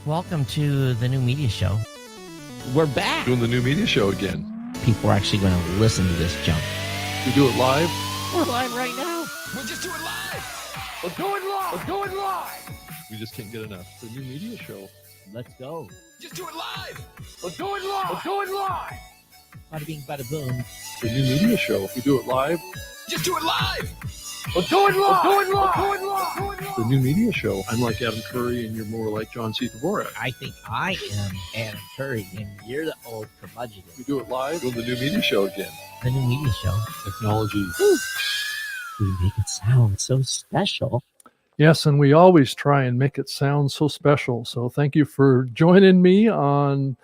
Welcome to the new media show. We're back. Doing the new media show again. People are actually going to listen to this junk. We do it live. We're live right now. We'll just do it live. We're doing live. We're doing live. We just can't get enough. The new media show. Let's go. Just do it live. We're doing live. We're doing live. Bada bing, bada boom. The new media show. We do it live. Just do it live. We're doing live. We're doing live. We're doing live. We're doing live. The new media show. I'm like Adam Curry, and you're more like John C. Dvorak. I think I am Adam Curry, and you're the old curmudgeon. We do it live. Doing the new media show again. The new media show. Technology. We make it sound so special. Yes, and we always try and make it sound so special. So thank you for joining me on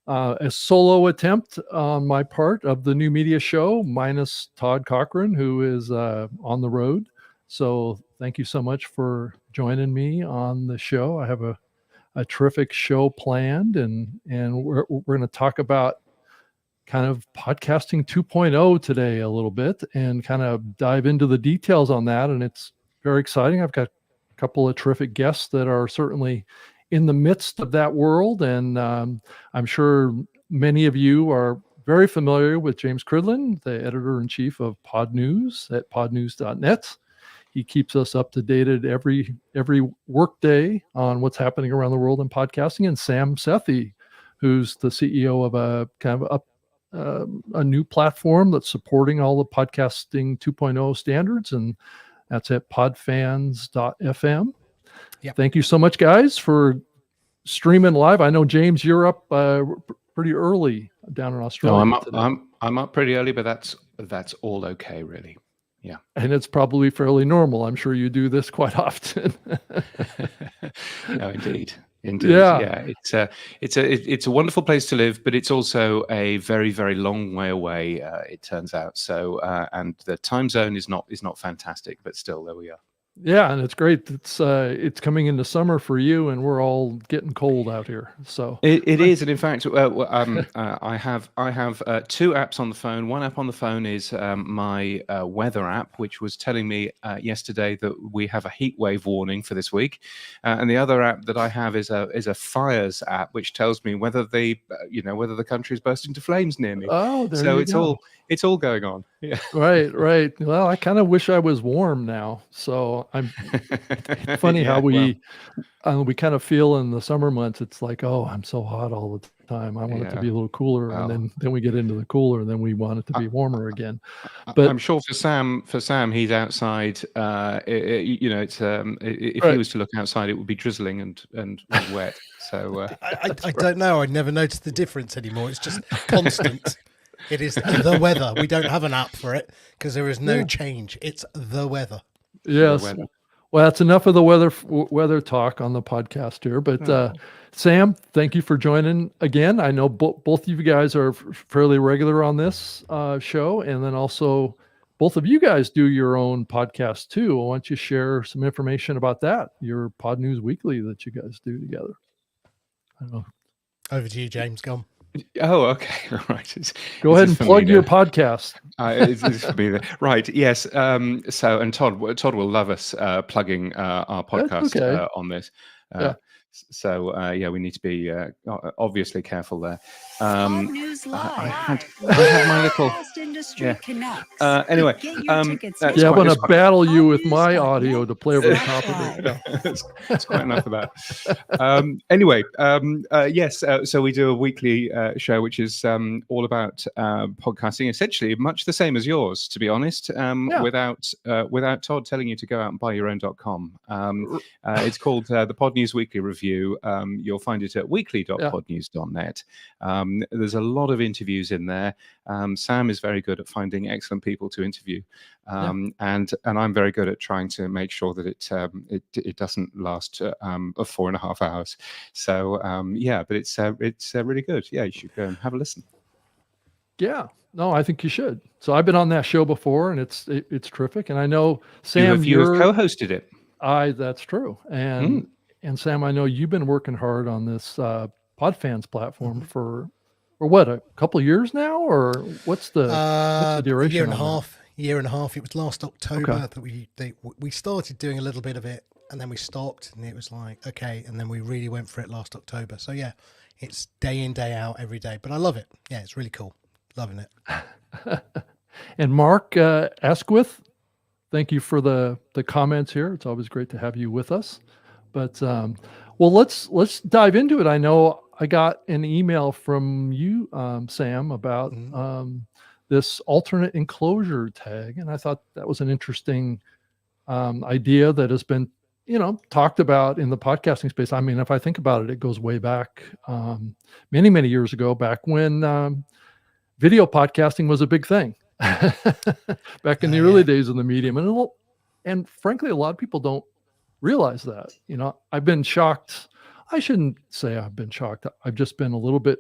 a solo attempt on my part of the new media show, minus Todd Cochran, who is on the road. So thank you so much for joining me on the show. I have a terrific show planned, and we're going to talk about kind of podcasting 2.0 today a little bit and kind of dive into the details on that. And it's very exciting. I've got a couple of terrific guests that are certainly in the midst of that world. And I'm sure many of you are very familiar with James Cridland, the editor-in-chief of Podnews at podnews.net. He keeps us up to date every work day on what's happening around the world in podcasting. And Sam Sethi, who's the CEO of a kind of a new platform that's supporting all the podcasting 2.0 standards, and that's at podfans.fm. Yep. Thank you so much, guys, for streaming live. I know, James, you're up pretty early down in Australia. No, I'm up pretty early, but that's all okay, really. Yeah, and it's probably fairly normal. I'm sure you do this quite often. No, indeed. Yeah. It's a wonderful place to live, but it's also a very, very long way away. It turns out. So, and the time zone is not fantastic, but still, there we are. Yeah, and it's great. It's coming into summer for you, and we're all getting cold out here. So it is, and in fact, I have two apps on the phone. One app on the phone is my weather app, which was telling me yesterday that we have a heat wave warning for this week, and the other app that I have is a fires app, which tells me whether whether the country is bursting into flames near me. Oh, there so you it's go. It's all going on. Yeah. Right. Well, I kind of wish I was warm now. So it's funny how we kind of feel in the summer months. It's like, oh, I'm so hot all the time. I want it to be a little cooler, and then we get into the cooler, and then we want it to be warmer again. But I'm sure for Sam, he's outside. It's if he was to look outside, it would be drizzling and wet. So I don't know. I never noticed the difference anymore. It's just constant. It is the weather. We don't have an app for it because there is no change. It's the weather. Yes. The weather. Well, that's enough of the weather talk on the podcast here. But Sam, thank you for joining again. I know both of you guys are fairly regular on this show, and then also both of you guys do your own podcast too. Why don't you share some information about that? Your Pod News Weekly that you guys do together. I don't know. Over to you, James. Go on. Oh, okay. Right. Go ahead and plug your podcast. It's for me. Right. Yes. So, and Todd will love us plugging our podcast on this. Yeah. So we need to be obviously careful there. Podnews Live. I had my little Industry Connect. Anyway, Get your tickets I'm going to battle you with my audio to play over the top of it. That's quite enough of that. Anyway, yes. So we do a weekly show, which is all about podcasting, essentially much the same as yours, to be honest. Without Todd telling you to go out and buy your own.com. It's called the Podnews Weekly Review. You'll find it at weekly.podnews.net. There's a lot of interviews in there. Sam is very good at finding excellent people to interview, and I'm very good at trying to make sure that it doesn't last 4.5 hours. So but it's really good. Yeah, you should go and have a listen. Yeah, no, I think you should. So I've been on that show before, and it's terrific. And I know Sam, you have co-hosted it. That's true. And Sam, I know you've been working hard on this PodFans platform for what, a couple of years now, or what's the duration? Year and a half. It was last October that we started doing a little bit of it and then we stopped, and it was like, okay, and then we really went for it last October. So yeah, it's day in, day out, every day, but I love it. Yeah, it's really cool. Loving it. And Mark Asquith, thank you for the comments here. It's always great to have you with us. But well, let's dive into it. I know I got an email from you, Sam, about this alternate enclosure tag, and I thought that was an interesting idea that has been, talked about in the podcasting space. I mean, if I think about it, it goes way back many, many years ago, back when video podcasting was a big thing, back in the early days of the medium. And frankly, a lot of people don't realize that. I've been shocked. I shouldn't say I've been shocked. I've just been a little bit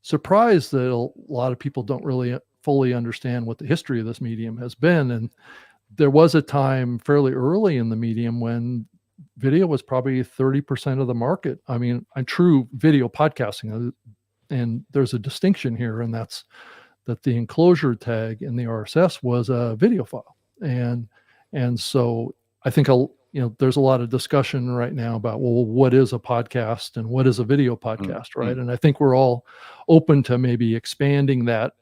surprised that a lot of people don't really fully understand what the history of this medium has been. And there was a time fairly early in the medium when video was probably 30% of the market. I mean, true video podcasting. And there's a distinction here, and that's that the enclosure tag in the RSS was a video file. And so I think there's a lot of discussion right now about, well, what is a podcast and what is a video podcast, right? And I think we're all open to maybe expanding that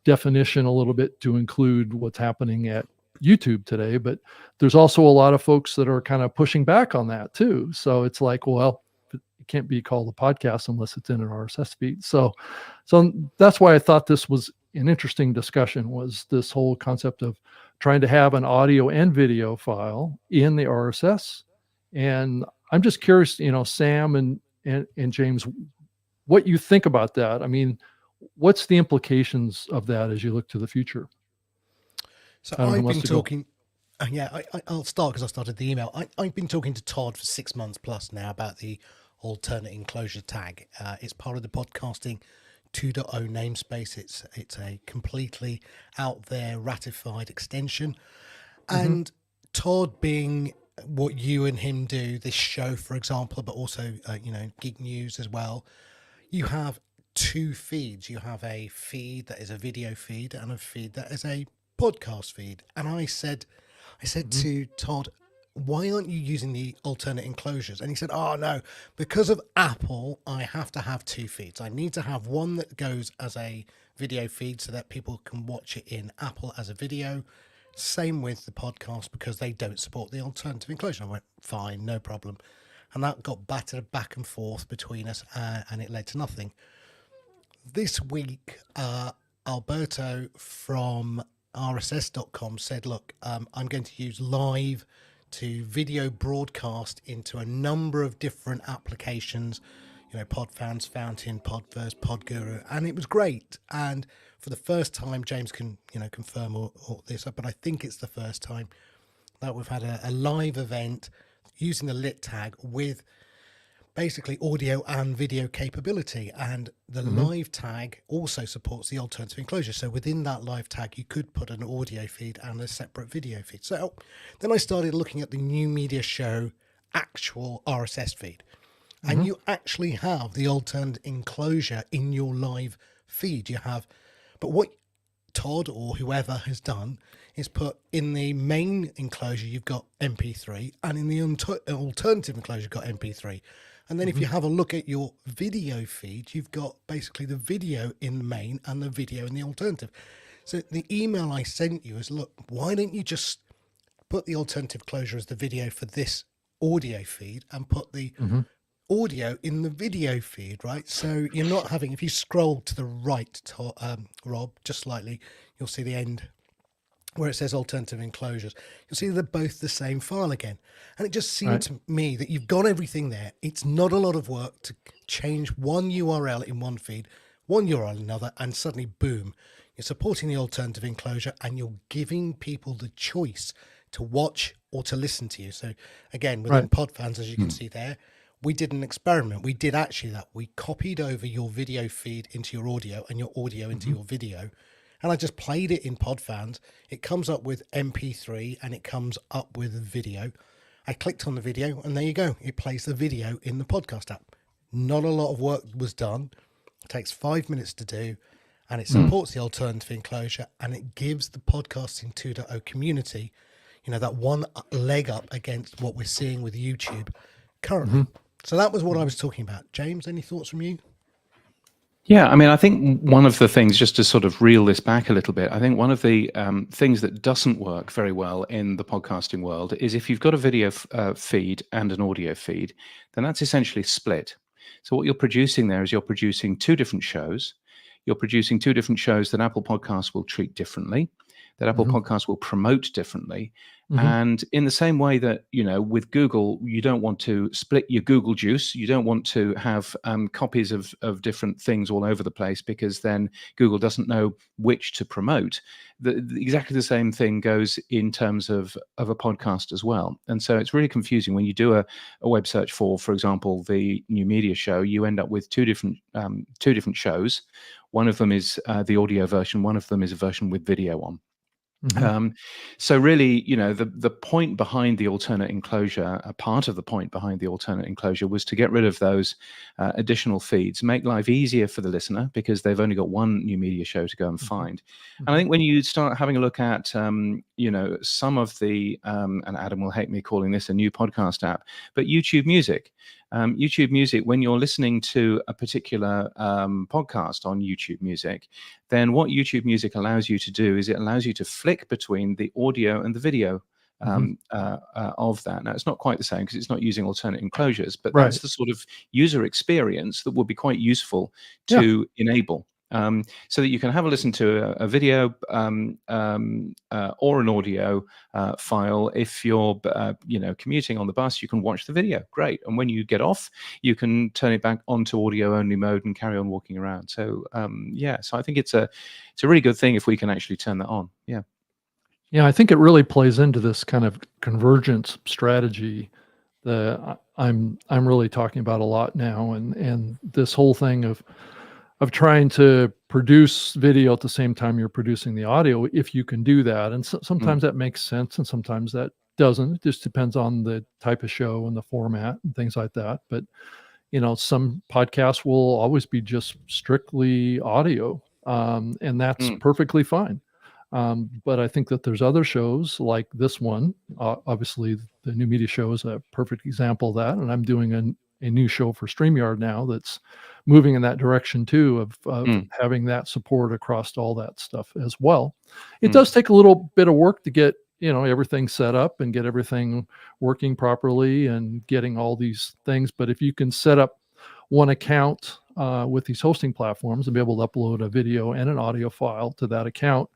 definition a little bit to include what's happening at YouTube today. But there's also a lot of folks that are kind of pushing back on that too. So it's like, well, it can't be called a podcast unless it's in an RSS feed. So that's why I thought this was an interesting discussion, was this whole concept of trying to have an audio and video file in the RSS. And I'm just curious, Sam and James, what you think about that. I mean, what's the implications of that as you look to the future? So I've been talking, I'll start because I started the email. I've been talking to Todd for 6 months plus now about the alternate enclosure tag. It's part of the podcasting 2.0 namespace. It's a completely out there ratified extension. And Todd, being what you and him do, this show, for example, but also, Geek News as well, you have two feeds. You have a feed that is a video feed and a feed that is a podcast feed. And I said to Todd, why aren't you using the alternate enclosures? And he said, oh no, because of Apple, I have to have two feeds. I need to have one that goes as a video feed so that people can watch it in Apple as a video. Same with the podcast, because they don't support the alternative enclosure. I went, fine, no problem. And that got battered back and forth between us, and it led to nothing. This week, Alberto from RSS.com said, look, I'm going to use live to video broadcast into a number of different applications, PodFans, Fountain, Podverse, Podguru, and it was great. And for the first time, James can confirm all this, but I think it's the first time that we've had a live event using the lit tag with basically audio and video capability. And the live tag also supports the alternative enclosure. So within that live tag, you could put an audio feed and a separate video feed. So then I started looking at the New Media Show actual RSS feed. And you actually have the alternate enclosure in your live feed. But what Todd or whoever has done is put in the main enclosure, you've got MP3, and in the alternative enclosure, you've got MP3. And then if you have a look at your video feed, you've got basically the video in the main and the video in the alternative. So the email I sent you is, look, why don't you just put the alternative closure as the video for this audio feed and put the audio in the video feed, right? So you're not having, if you scroll to the right, Rob, just slightly, you'll see the end where it says alternative enclosures. You'll see they're both the same file again. And it just seemed to me that you've got everything there. It's not a lot of work to change one URL in one feed, one URL in another, and suddenly, boom, you're supporting the alternative enclosure and you're giving people the choice to watch or to listen to you. So again, within PodFans, as you can see there, we did an experiment. We did actually that. We copied over your video feed into your audio and your audio into your video. And I just played it in PodFans. It comes up with MP3 and it comes up with video. I clicked on the video and there you go. It plays the video in the podcast app. Not a lot of work was done. It takes 5 minutes to do, and it supports the alternative enclosure, and it gives the podcasting 2.0 community, that one leg up against what we're seeing with YouTube currently. So that was what I was talking about. James, any thoughts from you? Yeah, I mean, I think one of the things, just to sort of reel this back a little bit, I think one of the things that doesn't work very well in the podcasting world is if you've got a video feed and an audio feed, then that's essentially split. So what you're producing there is you're producing two different shows. You're producing two different shows that Apple Podcasts will treat differently, that Apple Podcasts will promote differently. And in the same way that, with Google, you don't want to split your Google juice. You don't want to have copies of different things all over the place, because then Google doesn't know which to promote. Exactly the same thing goes in terms of a podcast as well. And so it's really confusing when you do a web search for example, the New Media Show. You end up with two different shows. One of them is the audio version. One of them is a version with video on. So really, the point behind the alternate enclosure, a part of the point behind the alternate enclosure, was to get rid of those additional feeds, make life easier for the listener, because they've only got one New Media Show to go and find. And I think when you start having a look at, some of the, and Adam will hate me calling this a new podcast app, but YouTube Music. YouTube Music, when you're listening to a particular podcast on YouTube Music, then what YouTube Music allows you to do is it allows you to flick between the audio and the video of that. Now, it's not quite the same because it's not using alternate enclosures, but that's the sort of user experience that would be quite useful to enable. So that you can have a listen to a video or an audio file. If you're commuting on the bus, you can watch the video. Great. And when you get off, you can turn it back onto audio only mode and carry on walking around. So so I think it's a really good thing if we can actually turn that on. Yeah, I think it really plays into this kind of convergence strategy that I'm really talking about a lot now, and this whole thing of trying to produce video at the same time you're producing the audio, if you can do that. And sometimes that makes sense, and sometimes that doesn't. It just depends on the type of show and the format and things like that. But, some podcasts will always be just strictly audio, and that's perfectly fine. But I think that there's other shows like this one. Obviously, the New Media Show is a perfect example of that. And I'm doing a new show for StreamYard now that's moving in that direction too, of having that support across all that stuff as well. It does take a little bit of work to get, everything set up and get everything working properly and getting all these things. But if you can set up one account with these hosting platforms and be able to upload a video and an audio file to that account,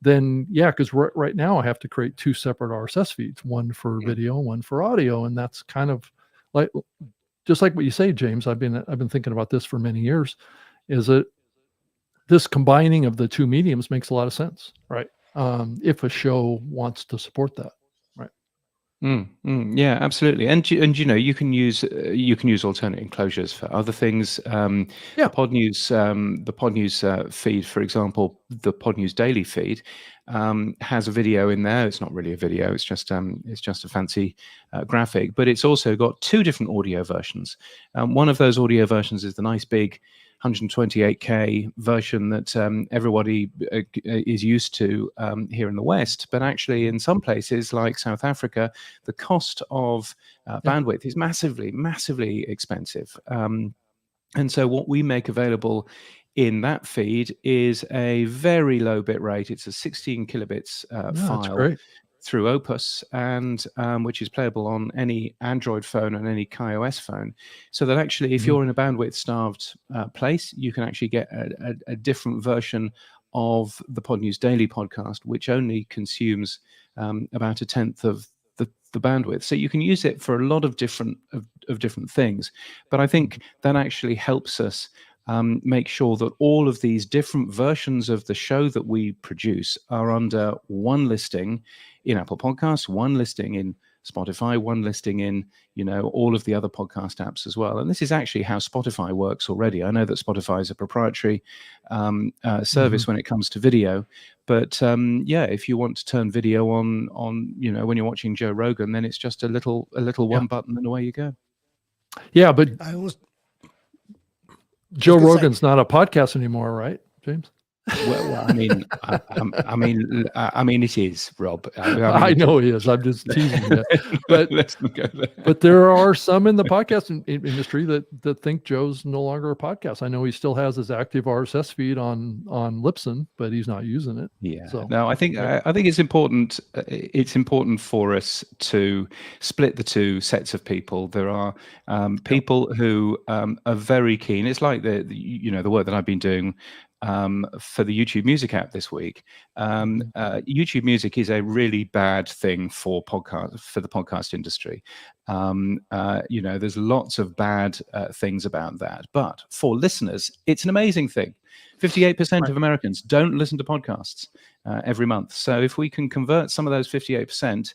then because right now I have to create two separate RSS feeds, one for video, one for audio. And that's kind of like, just like what you say, James, I've been thinking about this for many years, is that this combining of the two mediums makes a lot of sense, right? If a show wants to support that, right? Yeah, absolutely. And you can use alternate enclosures for other things. The Podnews feed, for example, the Podnews daily feed has a video in there. It's not really a video. It's just a fancy graphic, but it's also got two different audio versions. One of those audio versions is the nice big 128K version that everybody is used to here in the West. But actually, in some places like South Africa, the cost of bandwidth is massively, massively expensive. And so what we make available in that feed is a very low bit rate. It's a 16 kilobits file through Opus, and which is playable on any Android phone and any iOS phone. So that actually, if you're in a bandwidth-starved place, you can actually get a different version of the Podnews Daily podcast, which only consumes about 1/10 of the bandwidth. So you can use it for a lot of different things. But I think that actually helps us make sure that all of these different versions of the show that we produce are under one listing in Apple Podcasts, one listing in Spotify, one listing in, all of the other podcast apps as well. And this is actually how Spotify works already. I know that Spotify is a proprietary service when it comes to video, but if you want to turn video on, when you're watching Joe Rogan, then it's just a little one button and away you go. Yeah, but Joe Rogan's not a podcast anymore, right, James? Well, I mean, it is, Rob. I know he is. I'm just teasing you. But let's not go there. But there are some in the podcast industry that think Joe's no longer a podcast. I know he still has his active RSS feed on Libsyn, but he's not using it. Yeah. So, no, I think it's important. It's important for us to split the two sets of people. There are people who are very keen. It's like the work that I've been doing for the YouTube Music app this week. YouTube Music is a really bad thing for the podcast industry. There's lots of bad things about that, but for listeners, it's an amazing thing. 58% of Americans don't listen to podcasts every month. So if we can convert some of those 58%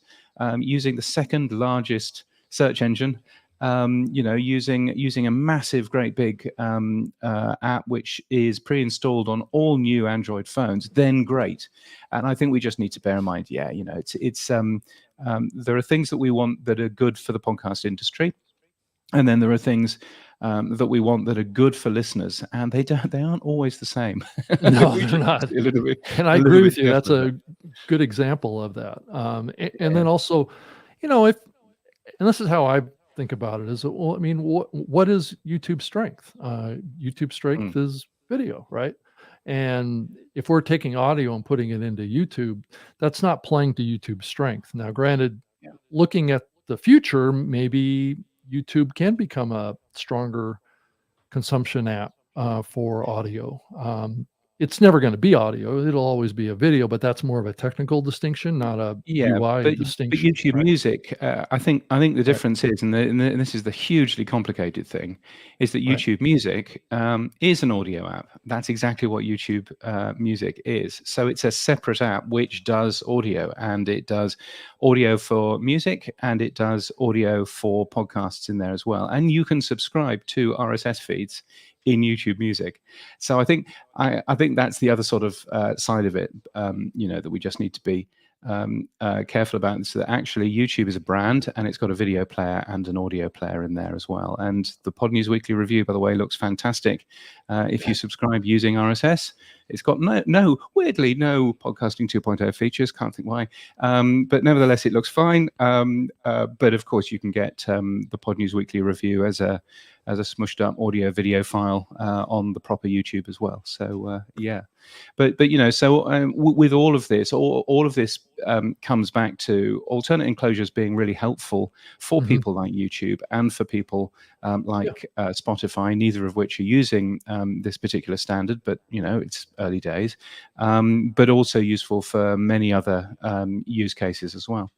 using the second largest search engine, using a massive, great big app which is pre-installed on all new Android phones, then great. And I think we just need to bear in mind, it's there are things that we want that are good for the podcast industry, and then there are things that we want that are good for listeners, and they aren't always the same. No, they're not. And I agree with you. That's a good example of that. And then also, and this is how I think about it, is, well, I mean, what is YouTube's strength? YouTube's strength is video, right? And if we're taking audio and putting it into YouTube, that's not playing to YouTube's strength. Now, granted, looking at the future, maybe YouTube can become a stronger consumption app for audio. It's never going to be audio. It'll always be a video, but that's more of a technical distinction, not a UI distinction. But YouTube Music, I think the difference is, and this is the hugely complicated thing, is that YouTube Music is an audio app. That's exactly what YouTube Music is. So it's a separate app which does audio, and it does audio for music, and it does audio for podcasts in there as well. And you can subscribe to RSS feeds in YouTube Music. So I think that's the other sort of side of it, that we just need to be careful about, so that actually YouTube is a brand, and it's got a video player and an audio player in there as well. And the Podnews Weekly Review, by the way, looks fantastic. If you subscribe using RSS, it's got weirdly no podcasting 2.0 features. Can't think why, but nevertheless, it looks fine. But of course, you can get the Podnews Weekly Review as a smushed up audio video file on the proper YouTube as well. So but with all of this comes back to alternate enclosures being really helpful for people like YouTube and for people like Spotify, neither of which are using this particular standard, but it's early days, but also useful for many other use cases as well.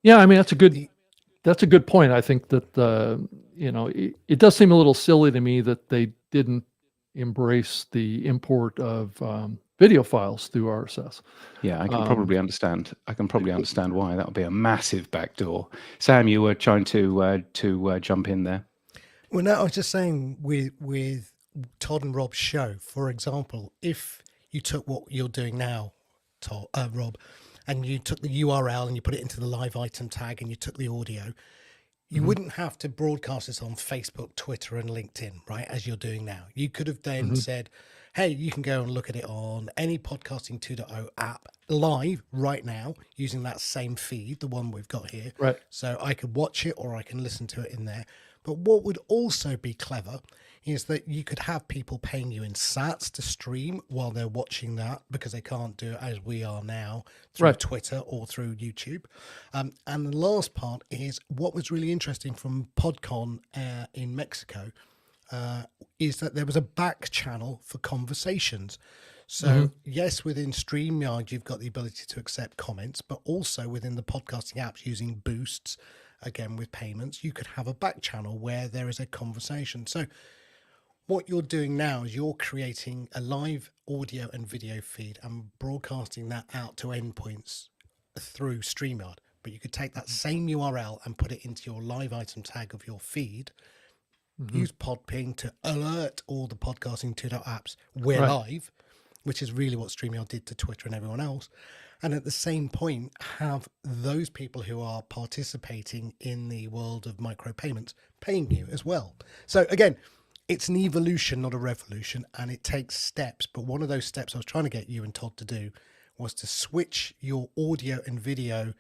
Yeah, I mean, that's a good point. I think that it does seem a little silly to me that they didn't embrace the import of video files through RSS. Yeah, I can probably understand. Why. That would be a massive backdoor. Sam, you were trying to jump in there. Well, no, I was just saying with Todd and Rob's show, for example, if you took what you're doing now, Rob, and you took the URL and you put it into the live item tag and you took the audio, you wouldn't have to broadcast this on Facebook, Twitter, and LinkedIn, right, as you're doing now. You could have then said, hey, you can go and look at it on any Podcasting 2.0 app live right now using that same feed, the one we've got here. Right. So I could watch it or I can listen to it in there. But what would also be clever is that you could have people paying you in sats to stream while they're watching that, because they can't do it as we are now through Twitter or through YouTube. And the last part is what was really interesting from PodCon in Mexico is that there was a back channel for conversations. So yes, within StreamYard, you've got the ability to accept comments, but also within the podcasting apps using boosts, again with payments, you could have a back channel where there is a conversation. So what you're doing now is you're creating a live audio and video feed and broadcasting that out to endpoints through StreamYard. But you could take that same URL and put it into your live item tag of your feed, use PodPing to alert all the Podcasting 2.0 apps we're live, which is really what StreamYard did to Twitter and everyone else. And at the same point, have those people who are participating in the world of micropayments paying you as well. So again, it's an evolution, not a revolution, and it takes steps. But one of those steps I was trying to get you and Todd to do was to switch your audio and video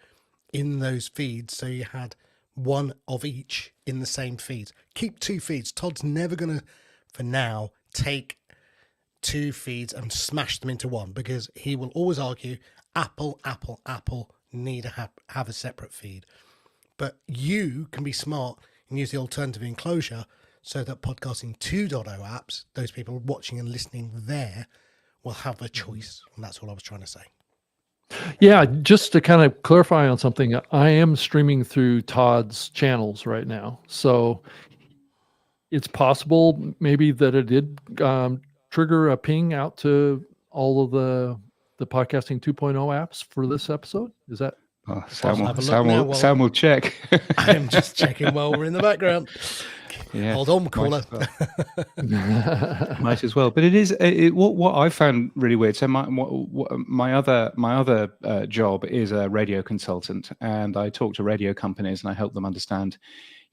in those feeds, so you had one of each in the same feeds. Keep 2 feeds. Todd's never going to, for now, take 2 feeds and smash them into one, because he will always argue Apple need to have a separate feed. But you can be smart and use the alternative enclosure so that Podcasting 2.0 apps, those people watching and listening there, will have a choice. And that's what I was trying to say. Yeah, just to kind of clarify on something, I am streaming through Todd's channels right now. So it's possible maybe that it did trigger a ping out to all of the Podcasting 2.0 apps for this episode. Is that? Oh, Sam will check. I'm just checking while we're in the background. Yeah, hold on, caller. Might as well. But it is what I found really weird. So my other job is a radio consultant, and I talk to radio companies and I help them understand,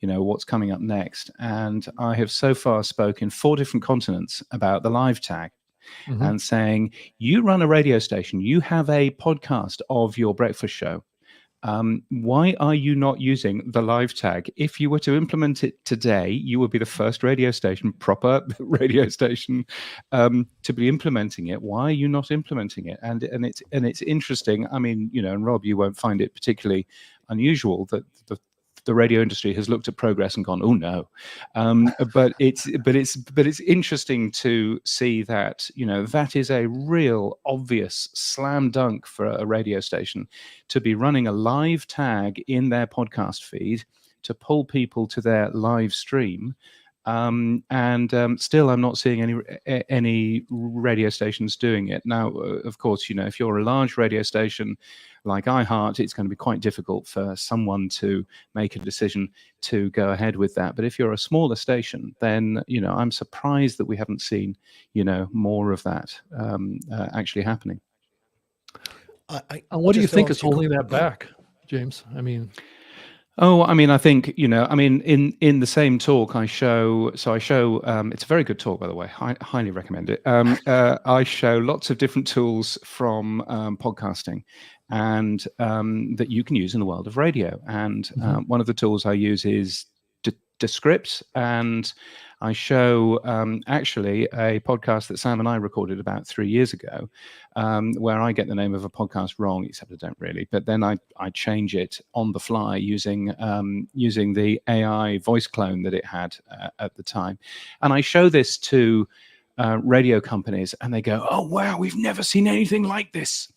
what's coming up next. And I have so far spoken 4 different continents about the live tag. Mm-hmm. And saying, you run a radio station, you have a podcast of your breakfast show. Why are you not using the live tag? If you were to implement it today, you would be the first proper radio station, to be implementing it. Why are you not implementing it? And it's interesting. I mean, and Rob, you won't find it particularly unusual that the radio industry has looked at progress and gone, oh no, but it's interesting to see that that is a real obvious slam dunk for a radio station to be running a live tag in their podcast feed to pull people to their live stream. Still, I'm not seeing any radio stations doing it. Now, of course, if you're a large radio station like iHeart, it's going to be quite difficult for someone to make a decision to go ahead with that. But if you're a smaller station, then, I'm surprised that we haven't seen, more of that actually happening. What do you think is holding that back, James? I mean... Oh, I mean, I think, in the same talk I show, it's a very good talk, by the way, I highly recommend it. I show lots of different tools from podcasting and that you can use in the world of radio. And one of the tools I use is Descript, and I show actually a podcast that Sam and I recorded about 3 years ago, where I get the name of a podcast wrong, except I don't really. But then I change it on the fly using the AI voice clone that it had at the time, and I show this to radio companies, and they go, "Oh wow, we've never seen anything like this."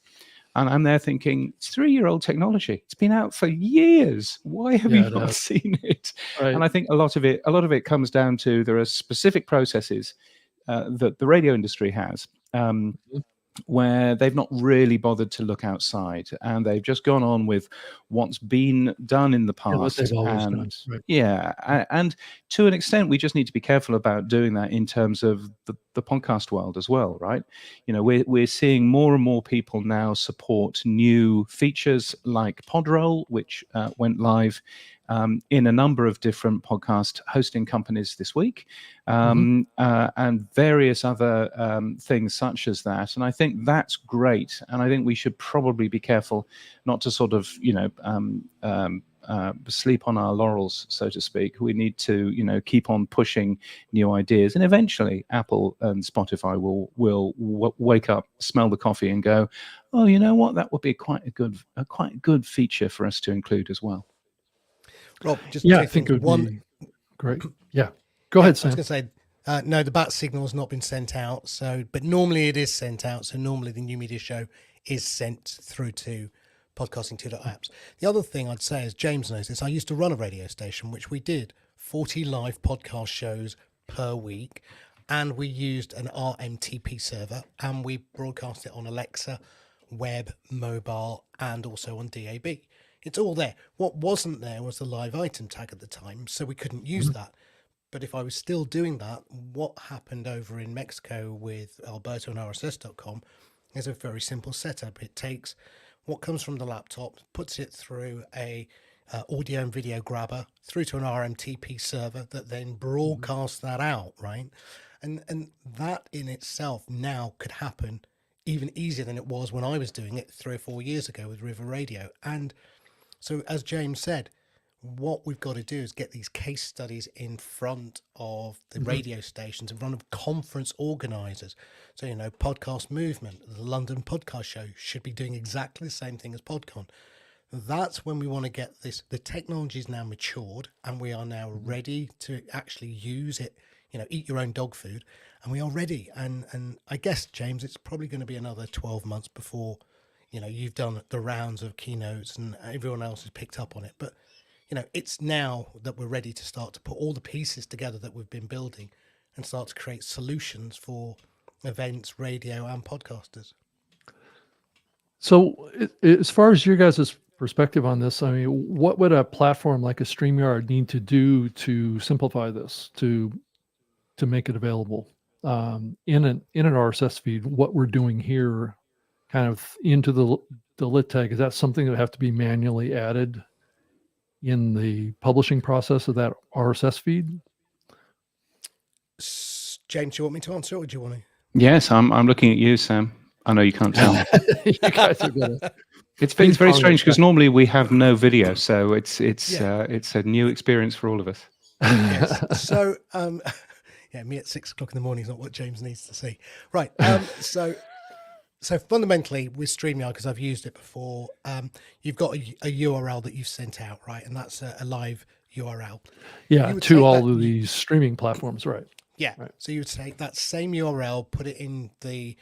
And I'm there thinking, it's 3-year-old technology. It's been out for years. Why have you not seen it? Right. And I think a lot of it comes down to there are specific processes that the radio industry has where they've not really bothered to look outside, and they've just gone on with what's been done in the past. What they've always done. Right. Yeah, and to an extent, we just need to be careful about doing that in terms of the podcast world as well, right? We're seeing more and more people now support new features like Podroll, which went live in a number of different podcast hosting companies this week, and various other things such as that. And I think that's great. And I think we should probably be careful not to sort of, sleep on our laurels, so to speak. We need to, keep on pushing new ideas. And eventually Apple and Spotify will wake up, smell the coffee and go, oh, you know what? That would be quite a good feature for us to include as well. Rob, just I think it would be great. Yeah, go ahead, Sam. I was going to say, no, the bat signal has not been sent out. But normally it is sent out. So normally the New Media Show is sent through to Podcasting 2.0 apps. The other thing I'd say, as James knows this, I used to run a radio station, which we did 40 live podcast shows per week, and we used an RMTP server, and we broadcast it on Alexa, web, mobile, and also on DAB. It's all there. What wasn't there was the live item tag at the time, so we couldn't use that. But if I was still doing that, what happened over in Mexico with Alberto and RSS.com is a very simple setup. It takes what comes from the laptop, puts it through a audio and video grabber through to an RMTP server that then broadcasts that out, right? And that in itself now could happen even easier than it was when I was doing it 3 or 4 years ago with River Radio. And so, as James said, what we've got to do is get these case studies in front of the radio stations, in front of conference organizers. So, you know, Podcast Movement, the London Podcast Show should be doing exactly the same thing as PodCon. That's when we want to get this. The technology is now matured and we are now ready to actually use it, you know, eat your own dog food, and we are ready. And I guess, James, it's probably going to be another 12 months before, you know, you've done the rounds of keynotes and everyone else has picked up on it. But, you know, it's now that we're ready to start to put all the pieces together that we've been building and start to create solutions for events, radio, and podcasters. So as far as your guys' perspective on this, I mean, what would a platform like a StreamYard need to do to simplify this, to make it available in an RSS feed? What we're doing here, kind of into the lit tag, is that something that would have to be manually added in the publishing process of that RSS feed? James, do you want me to answer it, or do you want to? Yes, I'm looking at you, Sam. I know you can't tell. You guys are gonna. It's very strange because normally we have no video, so it's a new experience for all of us. Yes. So, yeah, me at 6 o'clock in the morning is not what James needs to see. Right. So fundamentally with StreamYard, because I've used it before, you've got a URL that you've sent out, right? And that's a live URL. Yeah, to all of these streaming platforms, right? Yeah. Right. So you would take that same URL, put it in the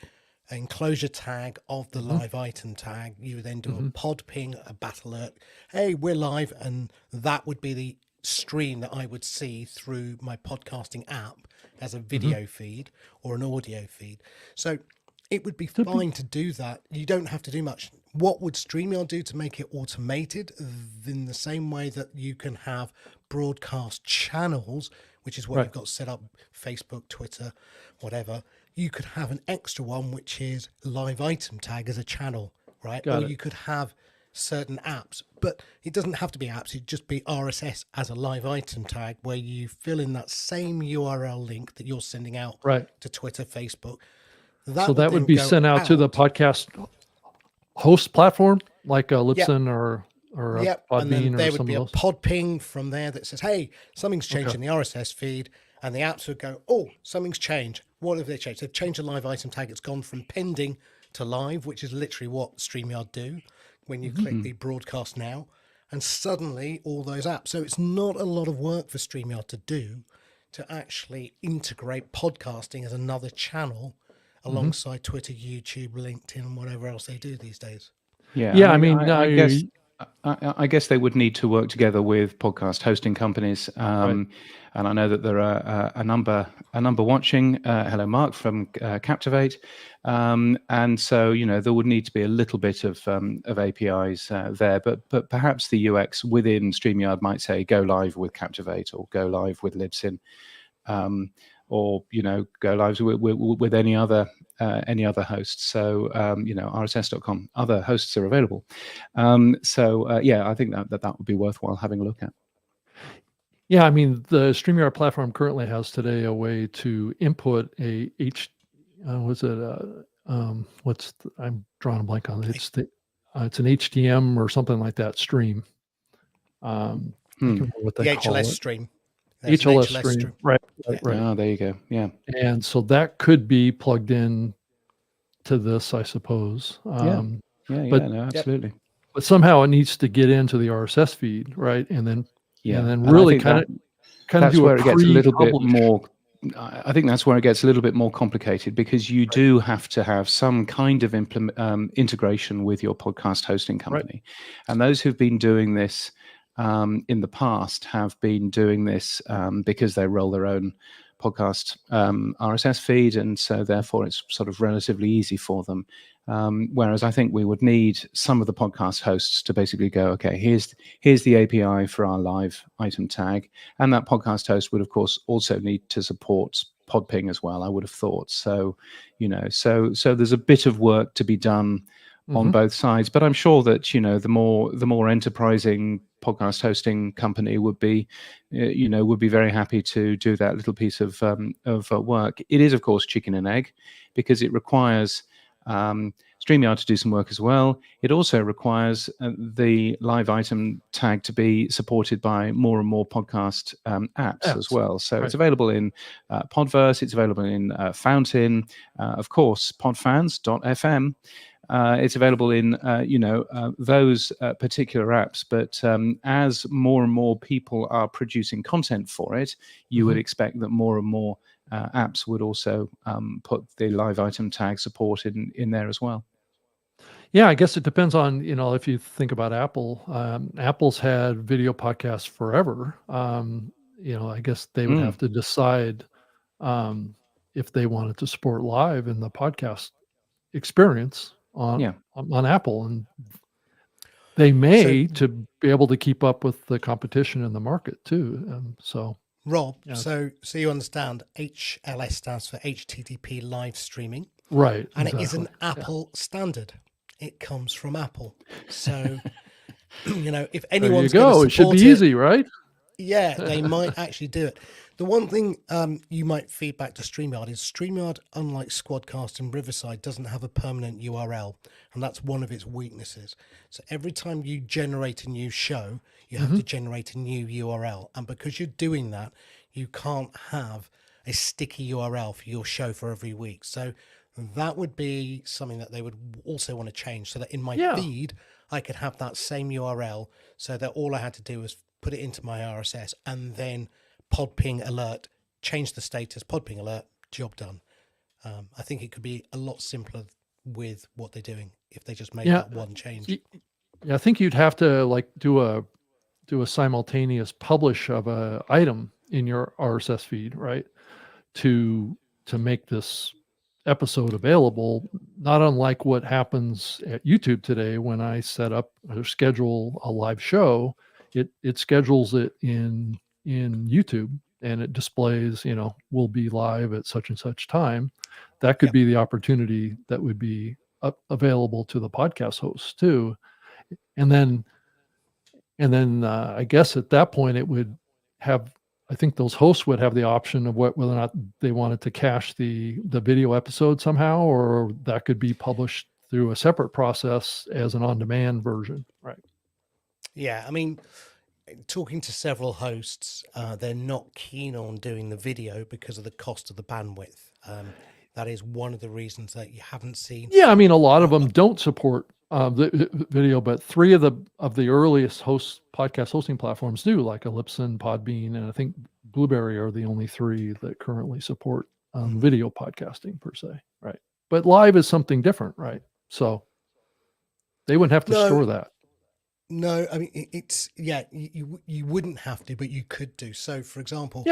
enclosure tag of the live item tag. You would then do a pod ping, a battle alert. Hey, we're live. And that would be the stream that I would see through my podcasting app as a video feed or an audio feed. So it would be fine to do that. You don't have to do much. What would StreamYard do to make it automated? In the same way that you can have broadcast channels, which is what you've got set up, Facebook, Twitter, whatever. You could have an extra one, which is live item tag as a channel, right? Or you could have certain apps, but it doesn't have to be apps. It'd just be RSS as a live item tag, where you fill in that same URL link that you're sending out to Twitter, Facebook. That would be sent out to the podcast host platform, like Libsyn or Podbean, and then there or would be a pod ping from there that says, hey, something's changed in the RSS feed, and the apps would go, oh, something's changed. What have they changed? They've changed the live item tag. It's gone from pending to live, which is literally what StreamYard do when you click the broadcast now, and suddenly all those apps. So it's not a lot of work for StreamYard to do to actually integrate podcasting as another channel alongside Twitter, YouTube, LinkedIn, and whatever else they do these days. Yeah, I guess they would need to work together with podcast hosting companies, and I know that there are a number watching. Hello, Mark from Captivate, and so there would need to be a little bit of APIs there, but perhaps the UX within StreamYard might say go live with Captivate or go live with Libsyn. Or go live with any other host. So RSS.com, other hosts are available. I think that would be worthwhile having a look at. Yeah, I mean, the StreamYard platform currently has today a way to input I'm drawing a blank on it. It's an HDM or something like that stream. I can't remember what they call HLS it. stream. HLS stream. Right. Oh, there you go. Yeah. And so that could be plugged in to this, I suppose. Absolutely. But somehow it needs to get into the RSS feed, right? And then really kind of do where it gets a little bit pre-publish. more. I think that's where it gets a little bit more complicated, because you do have to have some kind of integration with your podcast hosting company, and those who've been doing this in the past have been doing this because they roll their own podcast RSS feed, and so therefore it's sort of relatively easy for them. Whereas I think we would need some of the podcast hosts to basically go, okay, here's the API for our live item tag, and that podcast host would of course also need to support PodPing as well, I would have thought. So so there's a bit of work to be done on both sides. But I'm sure that the more enterprising podcast hosting company would be very happy to do that little piece of work. It is, of course, chicken and egg, because it requires StreamYard to do some work as well. It also requires the live item tag to be supported by more and more podcast apps as well. So it's available in Podverse, it's available in Fountain, of course, podfans.fm. It's available in those particular apps, but as more and more people are producing content for it, you would expect that more and more apps would also put the live item tag support in there as well. Yeah, I guess it depends on, if you think about Apple. Apple's had video podcasts forever. I guess they would have to decide if they wanted to support live in the podcast experience on Apple, and they may to be able to keep up with the competition in the market too. Rob, so you understand, HLS stands for HTTP live streaming, right? And it is an Apple standard. It comes from Apple. So if anyone's there you go, it should be easy, right? Yeah, they might actually do it. The one thing you might feed back to StreamYard is StreamYard, unlike Squadcast and Riverside, doesn't have a permanent URL, and that's one of its weaknesses. So every time you generate a new show, you have to generate a new URL. And because you're doing that, you can't have a sticky URL for your show for every week. So that would be something that they would also want to change, so that in my feed, I could have that same URL, so that all I had to do was put it into my RSS and then podping alert, change the status, podping alert, job done. I think it could be a lot simpler with what they're doing if they just made that one change. Yeah, I think you'd have to do a simultaneous publish of a item in your RSS feed, right? To make this episode available, not unlike what happens at YouTube today when I set up or schedule a live show. It schedules it in YouTube, and it displays, will be live at such and such time. That could be the opportunity that would be available to the podcast hosts too. And then I guess at that point it would have, I think those hosts would have the option of whether or not they wanted to cache the video episode somehow, or that could be published through a separate process as an on-demand version. Right. Yeah. I mean, talking to several hosts, they're not keen on doing the video because of the cost of the bandwidth. That is one of the reasons that you haven't seen. Yeah. I mean, a lot of them don't support the video, but 3 of the earliest podcast hosting platforms do, like Ellipson, Podbean, and I think Blueberry are the only 3 that currently support video podcasting per se, right? But live is something different, right? So they wouldn't have to store that. No, I mean it's you wouldn't have to, but you could do. So, for example,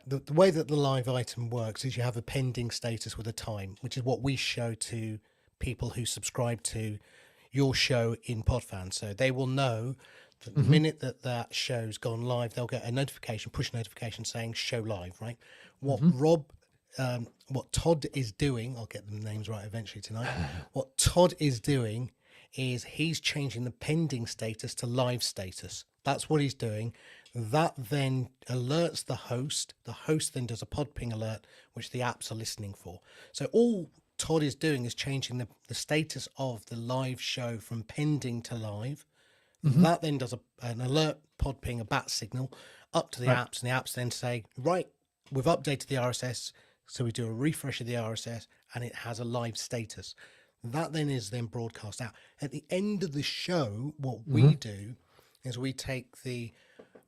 the way that the live item works is you have a pending status with a time, which is what we show to people who subscribe to your show in PodFans. So they will know that the minute that show's gone live, they'll get a notification, push notification saying show live, right? What what Todd is doing, I'll get the names right eventually tonight. What Todd is doing is he's changing the pending status to live status. That's what he's doing. That then alerts the host. The host then does a pod ping alert, which the apps are listening for. So all Todd is doing is changing the status of the live show from pending to live. That then does an alert pod ping, a bat signal up to the apps, and the apps then say, right, we've updated the RSS. So we do a refresh of the RSS and it has a live status. That then is then broadcast out. At the end of the show, what we do is we take the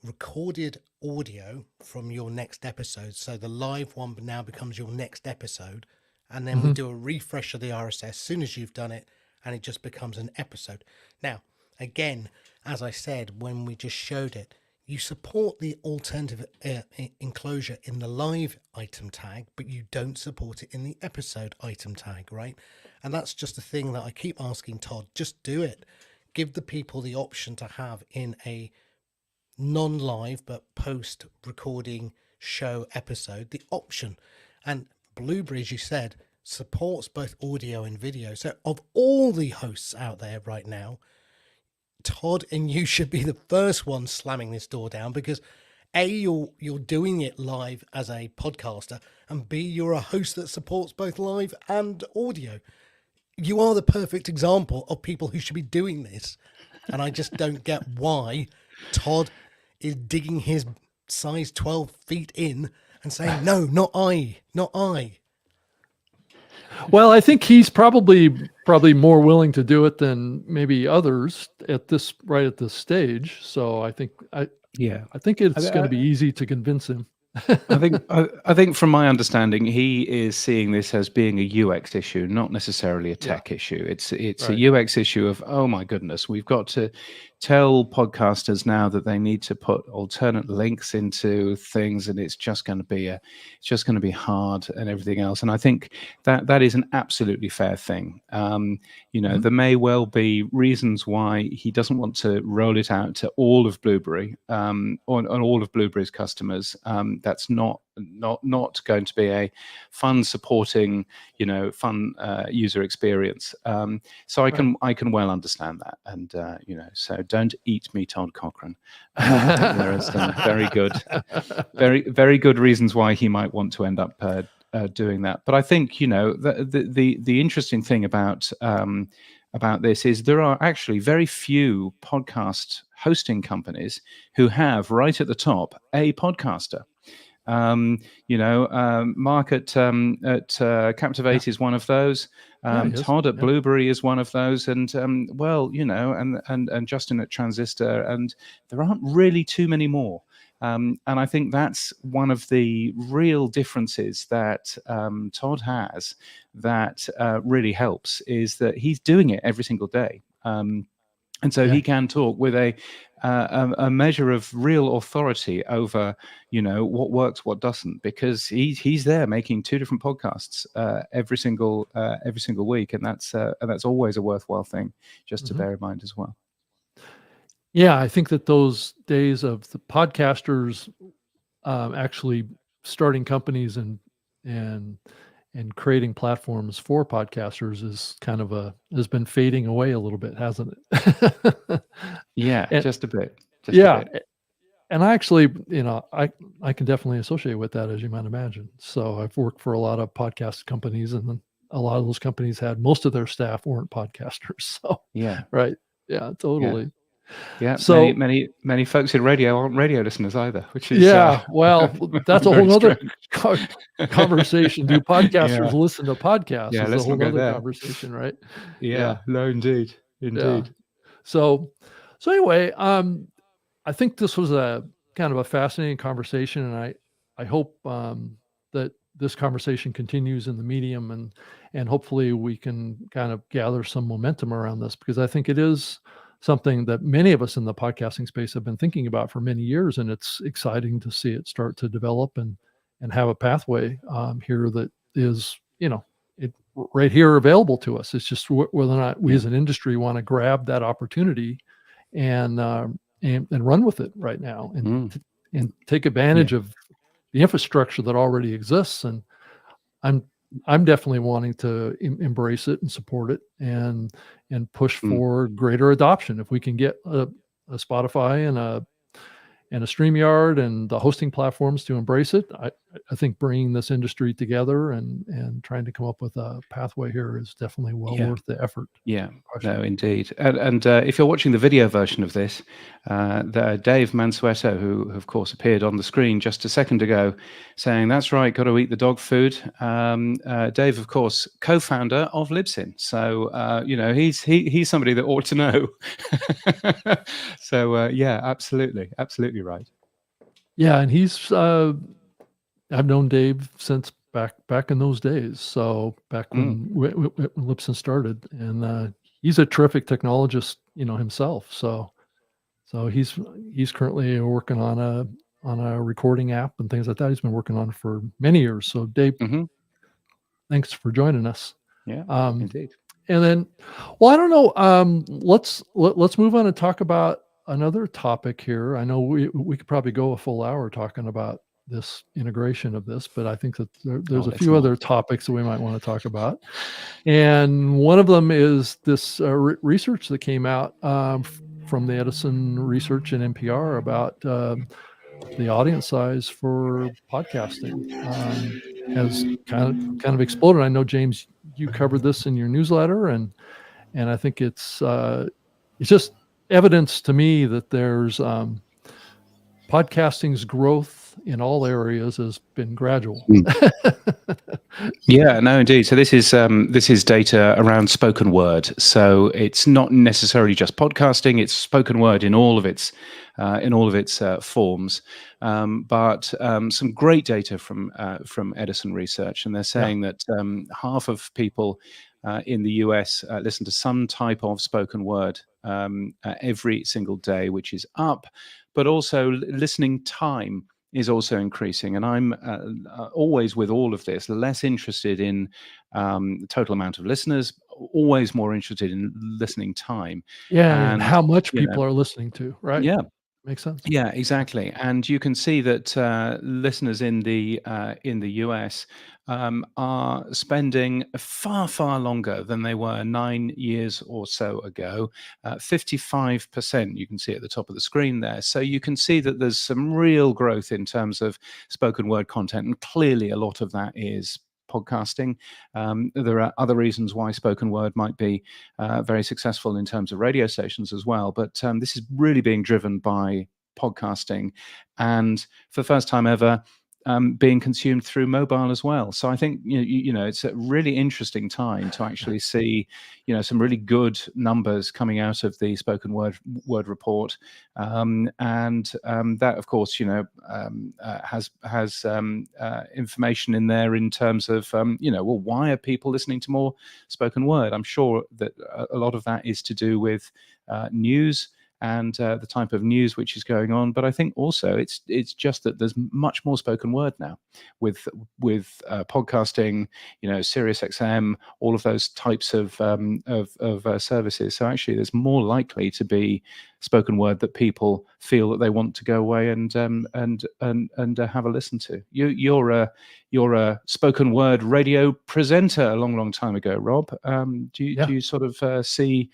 recorded audio from your next episode. So the live one now becomes your next episode. And then we do a refresh of the RSS as soon as you've done it, and it just becomes an episode. Now, again, as I said, when we just showed it, you support the alternative enclosure in the live item tag, but you don't support it in the episode item tag, right? And that's just a thing that I keep asking Todd, just do it. Give the people the option to have in a non-live but post-recording show episode, the option. And Blueberry, as you said, supports both audio and video. So of all the hosts out there right now, Todd and you should be the first one slamming this door down, because A, you're doing it live as a podcaster, and B, you're a host that supports both live and audio. You are the perfect example of people who should be doing this. And I just don't get why Todd is digging his size 12 feet in and saying, no, not I. Well, I think he's probably more willing to do it than maybe others at this stage. So I think it's going to be easy to convince him. I think from my understanding, he is seeing this as being a UX issue, not necessarily a tech issue. It's Right. a UX issue of, oh my goodness, we've got to tell podcasters now that they need to put alternate links into things, and it's just going to be hard and everything else. And I think that is an absolutely fair thing. There may well be reasons why he doesn't want to roll it out to all of Blueberry, on all of Blueberry's customers. That's not going to be a fun supporting, fun user experience. So I can well understand that, and so don't eat me, Todd Cochran. There are some very good reasons why he might want to end up doing that. But I think the interesting thing about this is there are actually very few podcast hosting companies who have right at the top a podcaster. Mark at Captivate is one of those. Todd at Blueberry is one of those, and and Justin at Transistor, and there aren't really too many more. And I think that's one of the real differences that Todd has that really helps, is that he's doing it every single day. And so he can talk with a measure of real authority over, what works, what doesn't, because he's there making two different podcasts every single week, and that's always a worthwhile thing just to bear in mind as well. Yeah, I think that those days of the podcasters actually starting companies and creating platforms for podcasters is has been fading away a little bit, hasn't it? Yeah, just a bit. And I actually, I can definitely associate with that, as you might imagine. So I've worked for a lot of podcast companies, and then a lot of those companies had most of their staff weren't podcasters. So right, totally. Yeah, so many folks in radio aren't radio listeners either, which is well, that's a whole other conversation. Do podcasters listen to podcasts? Yeah, that's let's a whole not go other there. Conversation, right? Yeah, no, indeed. Yeah. So anyway, I think this was a kind of a fascinating conversation, and I hope that this conversation continues in the medium, and hopefully we can kind of gather some momentum around this, because I think it is something that many of us in the podcasting space have been thinking about for many years, and it's exciting to see it start to develop and have a pathway here that is, it right here available to us. It's just whether or not we as an industry want to grab that opportunity and run with it right now, and take advantage of the infrastructure that already exists. And I'm definitely wanting to embrace it and support it and push for greater adoption. If we can get a Spotify and a StreamYard and the hosting platforms to embrace it, I think bringing this industry together and trying to come up with a pathway here is definitely worth the effort. Yeah, no, indeed. And if you're watching the video version of this, Dave Mansueto, who of course appeared on the screen just a second ago, saying, "That's right, got to eat the dog food." Dave, of course, co-founder of Libsyn, so he's somebody that ought to know. So absolutely right. Yeah, and he's I've known Dave since back in those days. So back when Libsyn started, and he's a terrific technologist, himself. So he's currently working on a recording app and things like that. He's been working on it for many years. So Dave, thanks for joining us. Yeah, indeed. And then, well, I don't know. Let's move on and talk about another topic here. I know we could probably go a full hour talking about this integration of this, but I think that there's a let's few not. other topics that we might want to talk about. And one of them is this research that came out from the Edison Research and NPR about the audience size for podcasting has kind of exploded. I know, James, you covered this in your newsletter, and I think it's just evidence to me that there's podcasting's growth in all areas has been gradual. Yeah, no, indeed. So this is data around spoken word. So it's not necessarily just podcasting; it's spoken word in all of its forms. But some great data from Edison Research, and they're saying that half of people in the US listen to some type of spoken word every single day, which is up, but also listening time is also increasing. And I'm always, with all of this, less interested in the total amount of listeners, always more interested in listening time. And how much people are listening to, right? Yeah. Makes sense. Yeah, exactly. And you can see that listeners in the US are spending far longer than they were 9 years or so ago. 55%, you can see at the top of the screen there. So you can see that there's some real growth in terms of spoken word content, and clearly a lot of that is podcasting. There are other reasons why spoken word might be very successful in terms of radio stations as well, but this is really being driven by podcasting, and for the first time ever, being consumed through mobile as well. So I think it's a really interesting time to actually see some really good numbers coming out of the spoken word report, and that of course has information in there in terms of well, why are people listening to more spoken word? I'm sure that a lot of that is to do with news and the type of news which is going on, but I think also it's just that there's much more spoken word now with podcasting, Sirius XM, all of those types of services. So actually, there's more likely to be spoken word that people feel that they want to go away and have a listen to. You're a spoken word radio presenter a long time ago, Rob. Do you sort of see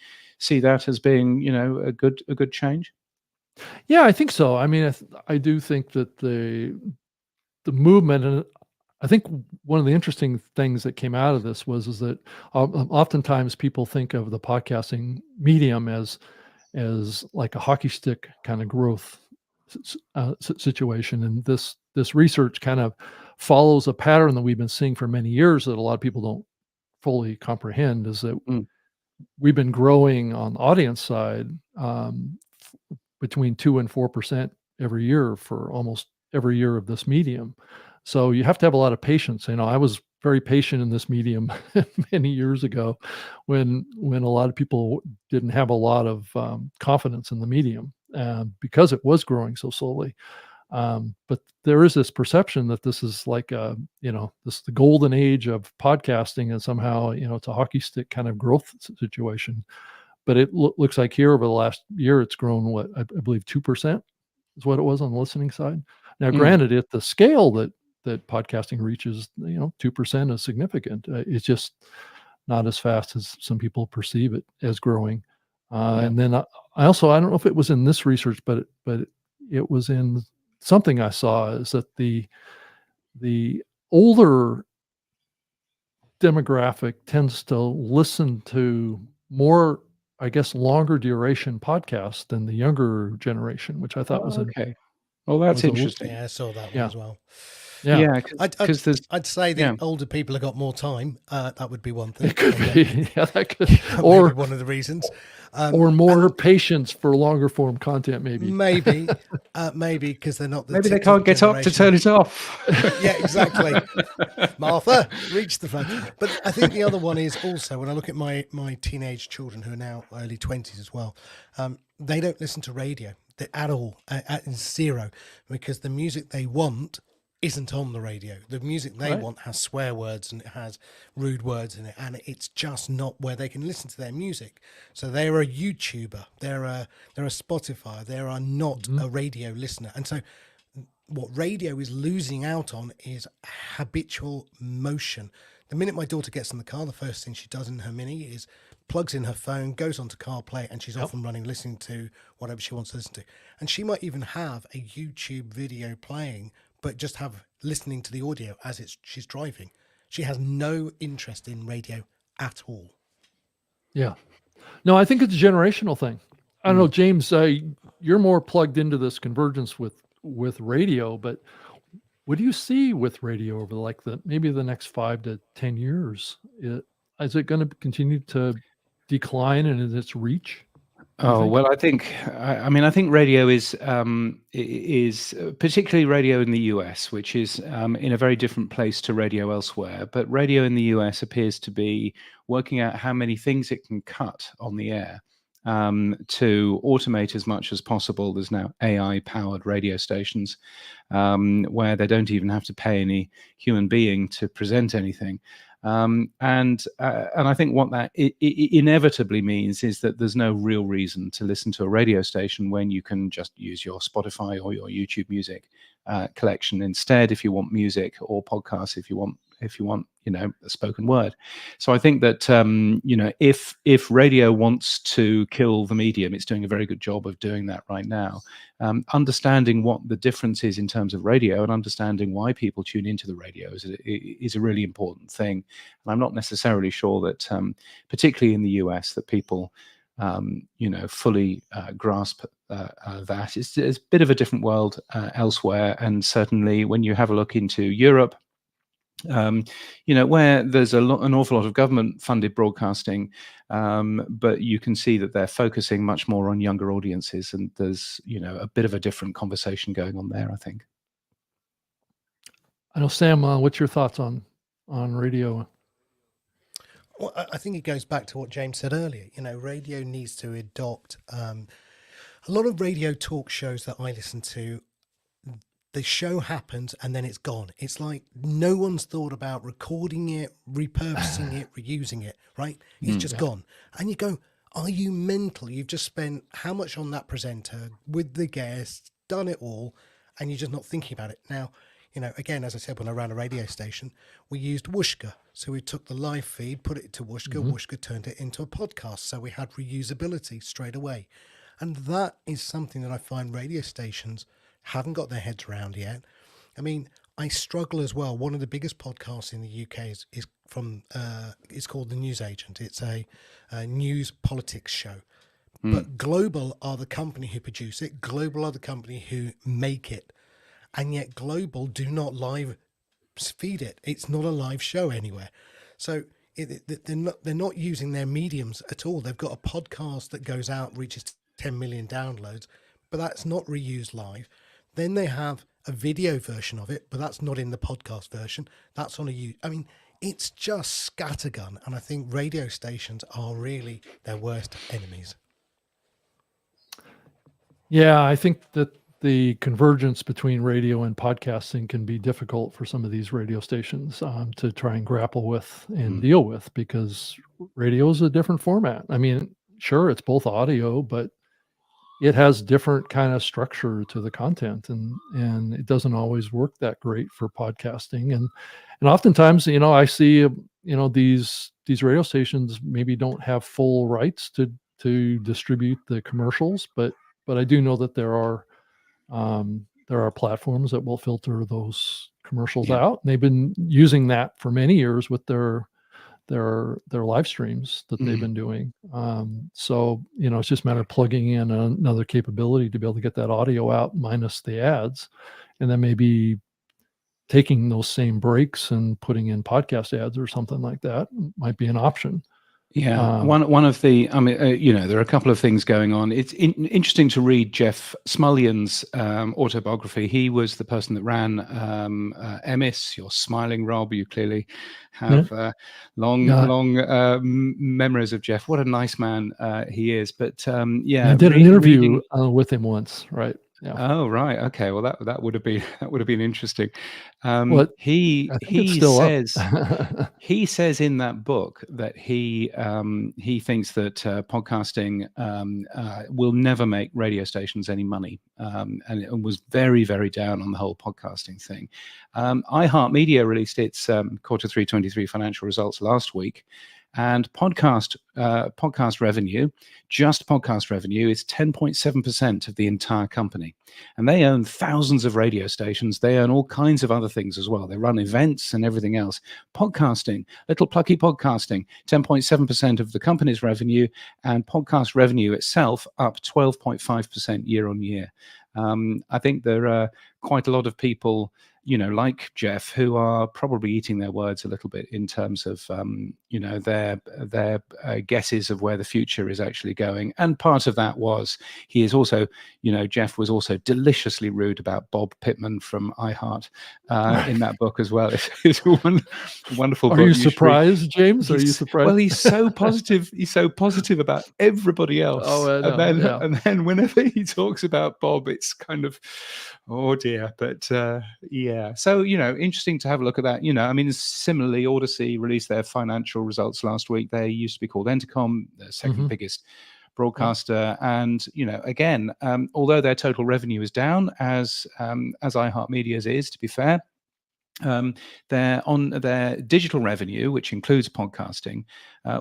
that as being a good change? Yeah, I think so. I mean, I do think that the movement, and I think one of the interesting things that came out of this is that oftentimes people think of the podcasting medium as like a hockey stick kind of growth situation, and this research kind of follows a pattern that we've been seeing for many years that a lot of people don't fully comprehend, is that we've been growing on the audience side between 2 and 4% every year for almost every year of this medium. So you have to have a lot of patience. I was very patient in this medium many years ago when a lot of people didn't have a lot of confidence in the medium because it was growing so slowly. But there is this perception that this is like this is the golden age of podcasting, and somehow it's a hockey stick kind of growth situation. But it looks like here over the last year it's grown I believe 2% is what it was on the listening side. Now, granted, at the scale that podcasting reaches, 2% is significant. It's just not as fast as some people perceive it as growing. And then I also, I don't know if it was in this research, but it was in something I saw, is that the older demographic tends to listen to more, I guess, longer duration podcasts than the younger generation, which I thought was okay. Well, that's interesting. Yeah, I saw that one as well. Yeah, because I'd say the older people have got more time. That would be one thing. It could be, that could, or one of the reasons, or more patience for longer form content. Maybe because they're not. Maybe they can't get up to turn it off. Yeah, exactly. Martha, reach the phone. But I think the other one is also, when I look at my teenage children who are now early 20s as well, they don't listen to radio at all, at zero, because the music they want isn't on the radio. The music they want has swear words and it has rude words in it, and it's just not where they can listen to their music. So they're a YouTuber, they're a Spotify, they are not a radio listener. And so what radio is losing out on is habitual motion. The minute my daughter gets in the car, the first thing she does in her Mini is plugs in her phone, goes onto CarPlay, and she's off and running, listening to whatever she wants to listen to. And she might even have a YouTube video playing, but just have listening to the audio as she's driving. She has no interest in radio at all. Yeah. No, I think it's a generational thing. I don't know, James, you're more plugged into this convergence with radio, but what do you see with radio over maybe the next 5 to 10 years? Is it going to continue to decline in its reach? Oh, well, I think radio is particularly radio in the US, which is in a very different place to radio elsewhere. But radio in the US appears to be working out how many things it can cut on the air to automate as much as possible. There's now AI-powered radio stations where they don't even have to pay any human being to present anything. And I think what that inevitably means is that there's no real reason to listen to a radio station when you can just use your Spotify or your YouTube music collection instead, if you want music, or podcasts if you want a spoken word. So I think that if radio wants to kill the medium, it's doing a very good job of doing that right now. Understanding what the difference is in terms of radio and understanding why people tune into the radio is a really important thing. And I'm not necessarily sure that, particularly in the US, that people fully grasp that. It's a bit of a different world elsewhere, and certainly when you have a look into Europe, where there's an awful lot of government-funded broadcasting, but you can see that they're focusing much more on younger audiences, and there's a bit of a different conversation going on there, I think. I know, Sam, what's your thoughts on radio? Well, I think it goes back to what James said earlier. Radio needs to adopt a lot of radio talk shows that I listen to. The show happens and then it's gone. It's like no one's thought about recording it, repurposing it, reusing it, right? It's just gone. And you go, are you mental? You've just spent how much on that presenter with the guests, done it all, and you're just not thinking about it. Now, again, as I said, when I ran a radio station, we used Whooshka. So we took the live feed, put it to Whooshka, Whooshka turned it into a podcast. So we had reusability straight away. And that is something that I find radio stations haven't got their heads around yet. I mean, I struggle as well. One of the biggest podcasts in the UK is from it's called The News Agent. It's a news politics show. But Global are the company who produce it. Global are the company who make it. And yet Global do not live feed it. It's not a live show anywhere. So they're not using their mediums at all. They've got a podcast that goes out, reaches 10 million downloads, but that's not reused live. Then they have a video version of it, but that's not in the podcast version. That's on it's just scattergun. And I think radio stations are really their worst enemies. Yeah, I think that the convergence between radio and podcasting can be difficult for some of these radio stations to try and grapple with and deal with, because radio is a different format. I mean, sure, it's both audio, but it has different kind of structure to the content, and it doesn't always work that great for podcasting. And oftentimes, I see, these radio stations maybe don't have full rights to distribute the commercials, but I do know that there are platforms that will filter those commercials out. And they've been using that for many years with their live streams that they've been doing. So, it's just a matter of plugging in another capability to be able to get that audio out minus the ads, and then maybe taking those same breaks and putting in podcast ads or something like that might be an option. Yeah, one of the, there are a couple of things going on. It's interesting to read Jeff Smullyan's autobiography. He was the person that ran Emis. You're smiling, Rob. You clearly have long memories of Jeff. What a nice man he is. But I did an interview with him once, right? Yeah. Oh, right. Okay. Well, that would have been interesting. Well, He I think it's still says up. he says in that book that he thinks that podcasting will never make radio stations any money, and it was very, very down on the whole podcasting thing. iHeartMedia released its Q3 23 financial results last week. And podcast revenue, just podcast revenue, is 10.7% of the entire company. And they own thousands of radio stations. They own all kinds of other things as well. They run events and everything else. Podcasting, little plucky podcasting, 10.7% of the company's revenue, and podcast revenue itself up 12.5% year on year. I think there are quite a lot of people, like Jeff, who are probably eating their words a little bit in terms of, their guesses of where the future is actually going. And part of that was he is also, Jeff was also deliciously rude about Bob Pittman from iHeart in that book as well. It's a wonderful book. Are you surprised, James? Are you surprised? Well, he's so positive. He's so positive about everybody else. Oh, I know, and then whenever he talks about Bob, it's kind of, oh dear. But yeah, so interesting to have a look at that. Similarly, Odyssey released their financial results last week. They used to be called Entercom, the second biggest broadcaster, and again, although their total revenue is down, as iHeartMedia's is, to be fair. Their digital revenue, which includes podcasting,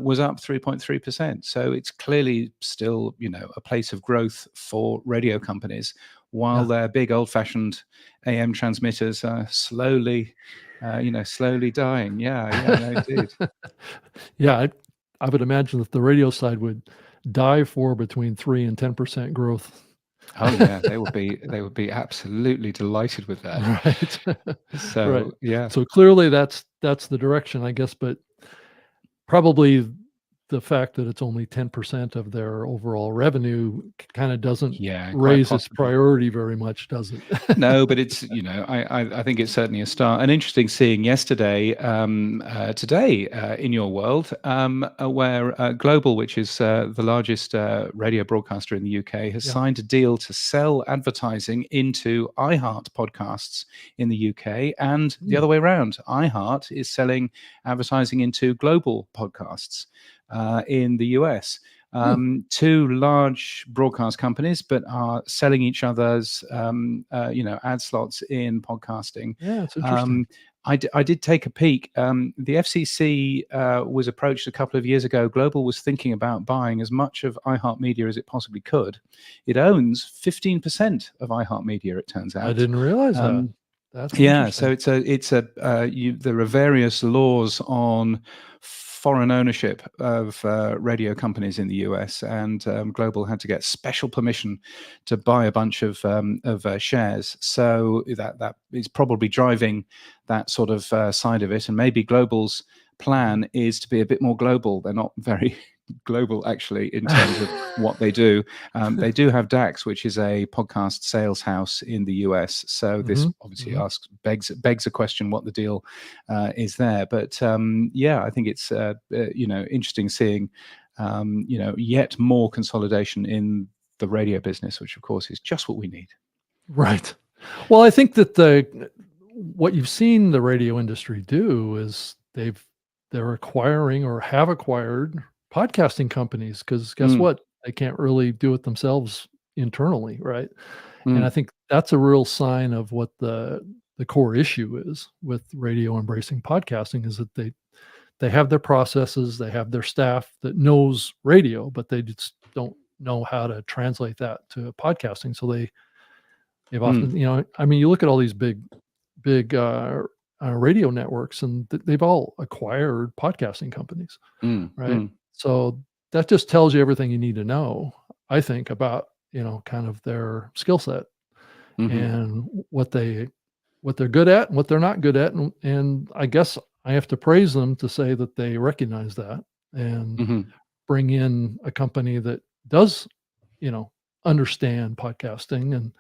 was up 3.3%. So it's clearly still, a place of growth for radio companies, while their big old-fashioned AM transmitters are slowly dying. Yeah, indeed. Yeah, I would imagine that the radio side would die for between 3 and 10% growth. Oh yeah, they would be absolutely delighted with that. Right. So right. yeah. So clearly that's the direction, I guess, but probably the fact that it's only 10% of their overall revenue kind of doesn't raise its priority very much, does it? No, but it's, I think it's certainly a start. And interesting seeing yesterday, today in your world, where Global, which is the largest radio broadcaster in the UK, has signed a deal to sell advertising into iHeart podcasts in the UK, and the other way around. iHeart is selling advertising into Global podcasts in the US. Two large broadcast companies, but are selling each other's, ad slots in podcasting. Yeah, it's interesting. I did take a peek. The FCC was approached a couple of years ago. Global was thinking about buying as much of iHeartMedia as it possibly could. It owns 15% of iHeartMedia, it turns out. I didn't realize that. That's so there are various laws on foreign ownership of radio companies in the US, and Global had to get special permission to buy a bunch of shares. So that is probably driving that sort of side of it. And maybe Global's plan is to be a bit more global. They're not very global actually in terms of what they do. They do have DAX, which is a podcast sales house in the US. So this obviously begs a question what the deal is there. But I think it's interesting seeing yet more consolidation in the radio business, which of course is just what we need. Right. Well, I think that what you've seen the radio industry do is they're acquiring or have acquired podcasting companies, because guess what? They can't really do it themselves internally, right? And I think that's a real sign of what the core issue is with radio embracing podcasting, is that they have their processes, they have their staff that knows radio, but they just don't know how to translate that to podcasting. So they've often, you look at all these big radio networks, and they've all acquired podcasting companies, right? So that just tells you everything you need to know, I think, about, kind of their skill set and what they're good at and what they're not good at. And I guess I have to praise them to say that they recognize that and bring in a company that does, understand podcasting.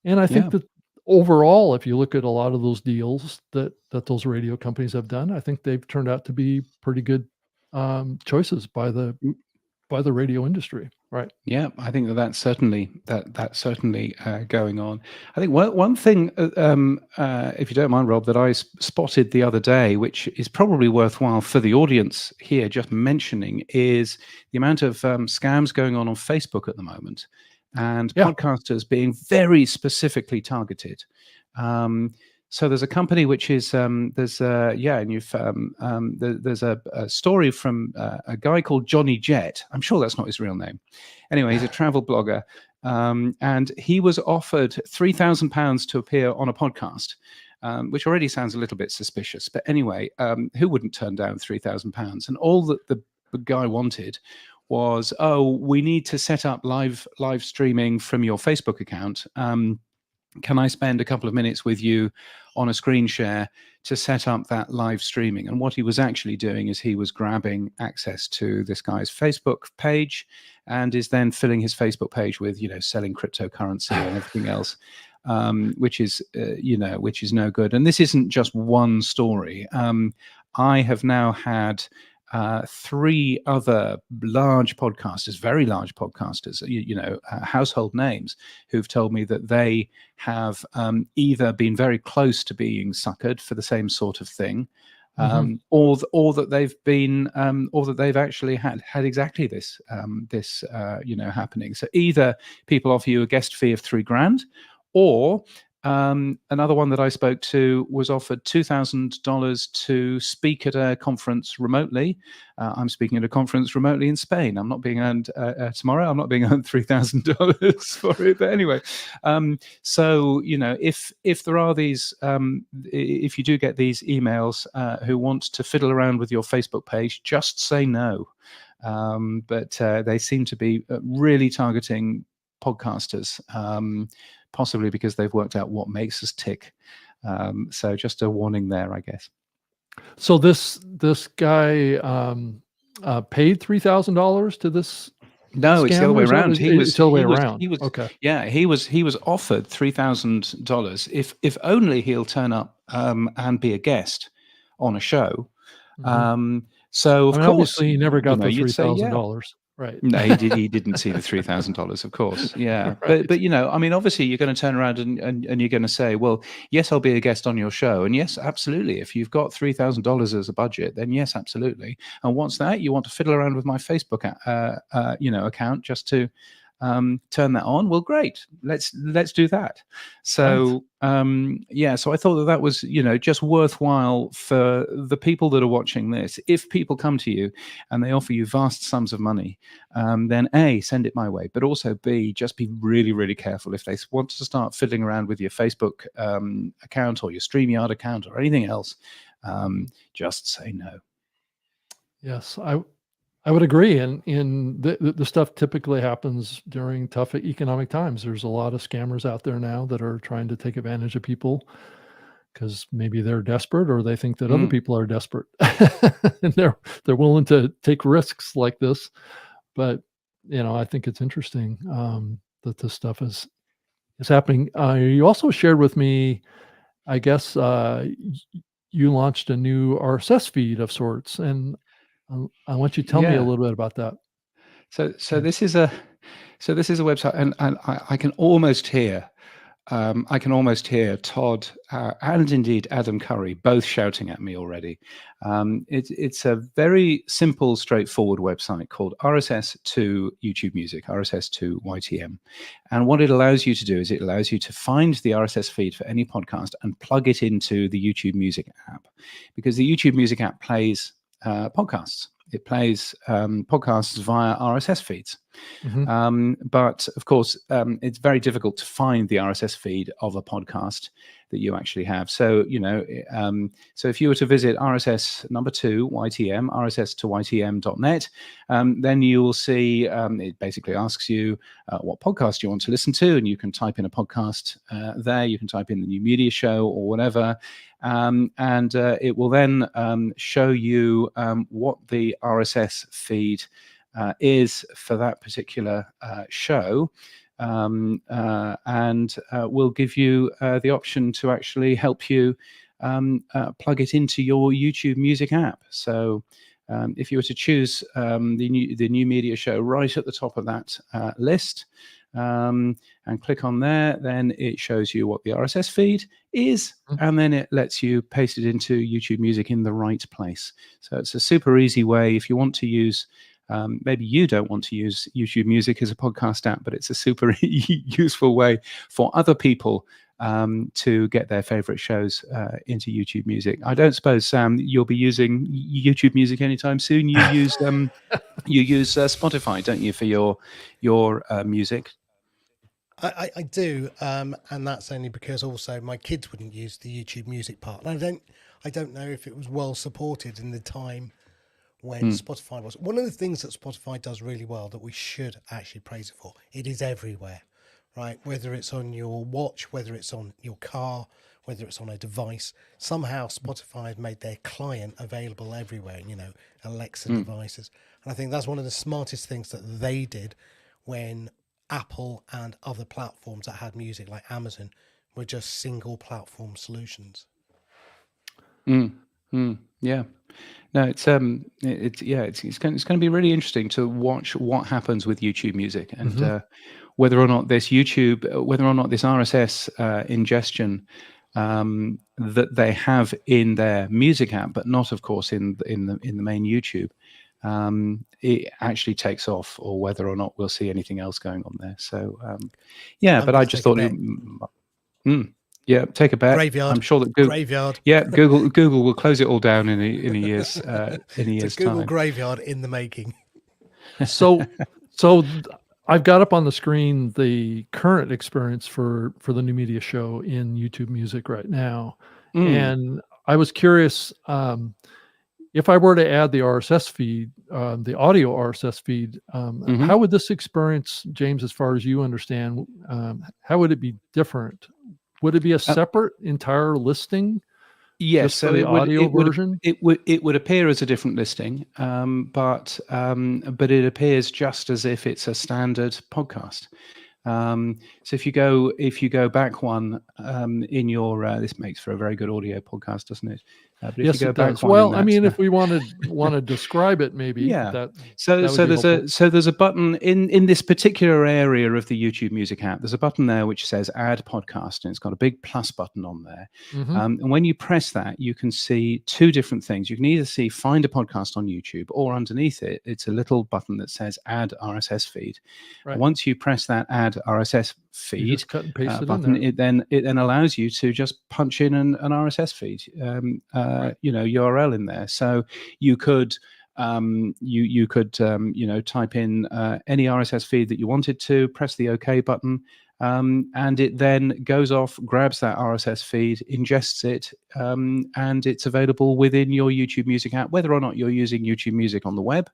And I think that overall, if you look at a lot of those deals that those radio companies have done, I think they've turned out to be pretty good choices by the radio industry. Right. Yeah, I think that's certainly going on. I think one thing, if you don't mind, Rob, that I spotted the other day, which is probably worthwhile for the audience here, just mentioning, is the amount of scams going on Facebook at the moment, and podcasters being very specifically targeted. So there's a company which is and there's a story from a guy called Johnny Jett. I'm sure that's not his real name. Anyway, he's a travel blogger, and he was offered £3,000 to appear on a podcast, which already sounds a little bit suspicious. But anyway, who wouldn't turn down £3,000? And all that the guy wanted was, we need to set up live streaming from your Facebook account. Can I spend a couple of minutes with you on a screen share to set up that live streaming? And what he was actually doing is he was grabbing access to this guy's Facebook page and is then filling his Facebook page with, selling cryptocurrency and everything else, which is no good. And this isn't just one story. I have now had 3 other large podcasters, very large podcasters, household names, who've told me that they have either been very close to being suckered for the same sort of thing, or that they've been, or that they've actually had exactly this happening. So either people offer you a guest fee of $3,000, or another one that I spoke to was offered $2,000 to speak at a conference remotely. I'm speaking at a conference remotely in Spain. I'm not being earned tomorrow. I'm not being earned $3,000 for it. But anyway, so if there are these, if you do get these emails who want to fiddle around with your Facebook page, just say no. But they seem to be really targeting podcasters. Possibly because they've worked out what makes us tick. So just a warning there, I guess. So this guy paid $3,000 to this. No, it's the other way around. He was okay. Yeah, he was offered $3,000 if only he'll turn up and be a guest on a show. So of course, obviously he never got the $3,000. Right. No, he didn't see the $3,000, of course. Yeah. Right. But obviously you're going to turn around and you're going to say, well, yes, I'll be a guest on your show. And yes, absolutely. If you've got $3,000 as a budget, then yes, absolutely. And what's that? You want to fiddle around with my Facebook account just to turn that on? Well, great. Let's do that. So so I thought that was just worthwhile for the people that are watching this. If people come to you and they offer you vast sums of money, then A, send it my way, but also B, just be really, really careful. If they want to start fiddling around with your Facebook account or your StreamYard account or anything else, just say no. Yes, I would agree. And the stuff typically happens during tough economic times. There's a lot of scammers out there now that are trying to take advantage of people because maybe they're desperate or they think that other people are desperate and they're willing to take risks like this. But, I think it's interesting that this stuff is happening. You also shared with me, I guess, you launched a new RSS feed of sorts, and I want you to tell me a little bit about that. So this is a website, and I can almost hear Todd and indeed Adam Curry both shouting at me already. It's a very simple, straightforward website called RSS to YouTube Music, RSS to YTM. And what it allows you to do is it allows you to find the RSS feed for any podcast and plug it into the YouTube Music app, because the YouTube Music app plays podcasts. It plays podcasts via RSS feeds. But of course, it's very difficult to find the RSS feed of a podcast that you actually have. So, so if you were to visit RSS #2 YTM, RSS to YTM.net, then you will see it basically asks you what podcast you want to listen to, and you can type in a podcast there. You can type in the New Media Show or whatever. And it will then show you what the RSS feed is for that particular show, and will give you the option to actually help you plug it into your YouTube Music app. So if you were to choose the new media show right at the top of that list, and click on there, then it shows you what the RSS feed is, and then it lets you paste it into YouTube Music in the right place. So it's a super easy way if you want to use. Maybe you don't want to use YouTube Music as a podcast app, but it's a super useful way for other people to get their favorite shows into YouTube Music. I don't suppose, Sam, you'll be using YouTube Music anytime soon. You use Spotify, don't you, for your music? I do, and that's only because also my kids wouldn't use the YouTube Music part. And I don't know if it was well supported in the time when Spotify was. One of the things that Spotify does really well that we should actually praise it for, it is everywhere, right? Whether it's on your watch, whether it's on your car, whether it's on a device, somehow Spotify has made their client available everywhere, Alexa devices. And I think that's one of the smartest things that they did when Apple and other platforms that had music like Amazon were just single platform solutions. Yeah. No, it's going to be really interesting to watch what happens with YouTube Music and whether or not this RSS ingestion that they have in their music app, but not, of course, in the main YouTube, it actually takes off, or whether or not we'll see anything else going on there. So, but I just thought. Yeah, take a bet. Graveyard. I'm sure that Google. Graveyard. Yeah, Google will close it all down in a year's it's a Google time. graveyard in the making. So I've got up on the screen the current experience for the new media show in YouTube Music right now, and I was curious if I were to add the RSS feed, the audio RSS feed. How would this experience, James, as far as you understand, how would it be different? Would it be a separate entire listing? Yes, so the audio version. It would appear as a different listing, but it appears just as if it's a standard podcast. So if you go back one in your this makes for a very good audio podcast, doesn't it? But if yes, you go it back does. one Well, I that, mean, if we want to describe it, maybe. Yeah. So there's a button in this particular area of the YouTube Music app. There's a button there which says Add Podcast, and it's got a big plus button on there. And when you press that, you can see two different things. You can either see Find a Podcast on YouTube, or underneath it, it's a little button that says Add RSS Feed. Right. Once you press that Add RSS Feed cut and paste button, it then allows you to just punch in an RSS feed. URL in there, so you could you could type in any RSS feed that you wanted to, press the OK button, and it then goes off, grabs that RSS feed, ingests it, and it's available within your YouTube Music app, whether or not you're using YouTube Music on the web,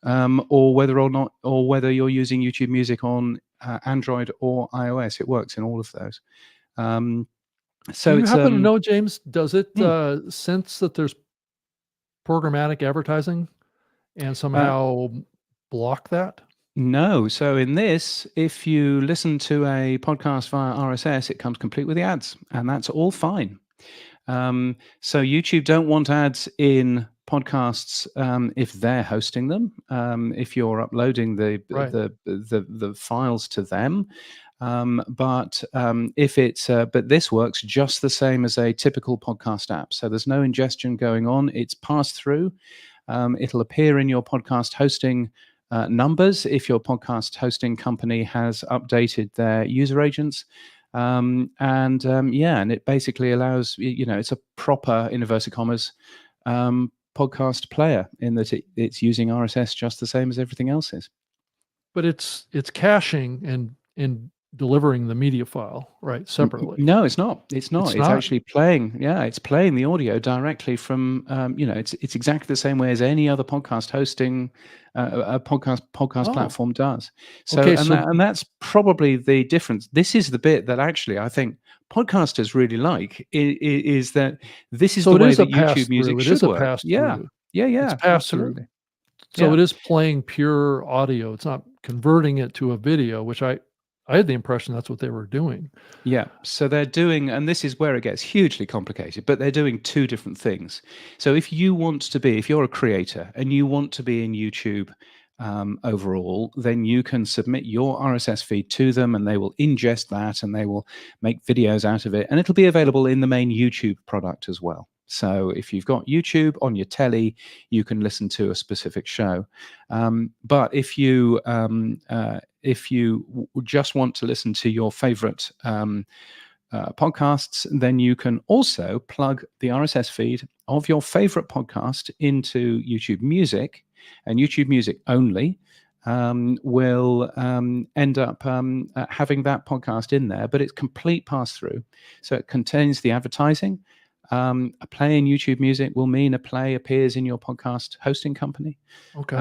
or whether you're using YouTube Music on Android or iOS. It works in all of those. So do you it's, happen to know, James, does it sense that there's programmatic advertising and somehow block that? No. So in this, if you listen to a podcast via RSS, it comes complete with the ads, and that's all fine. So YouTube don't want ads in podcasts if they're hosting them, if you're uploading the files to them. But if it's but this works just the same as a typical podcast app. So there's no ingestion going on. It's passed through. It'll appear in your podcast hosting numbers if your podcast hosting company has updated their user agents. And it basically allows, it's a proper, in inverted commas, podcast player, in that it's using RSS just the same as everything else is. But it's caching and delivering the media file, right, separately. No, it's not. It's actually playing. Yeah, it's playing the audio directly from. It's exactly the same way as any other podcast hosting, a podcast platform does. So, and that's probably the difference. This is the bit that actually I think podcasters really like. Is that this is the way that YouTube Music should work? Yeah. It's passed through. So it is playing pure audio. It's not converting it to a video, which I I had the impression that's what they were doing. Yeah, so they're doing, and this is where it gets hugely complicated, but they're doing two different things. So if you're a creator and you want to be in YouTube overall, then you can submit your RSS feed to them and they will ingest that and they will make videos out of it. And it'll be available in the main YouTube product as well. So if you've got YouTube on your telly, you can listen to a specific show. But if you just want to listen to your favorite podcasts, then you can also plug the RSS feed of your favorite podcast into YouTube Music, and YouTube Music only will end up having that podcast in there, but it's complete pass-through. So it contains the advertising. A play in YouTube Music will mean a play appears in your podcast hosting company. Okay.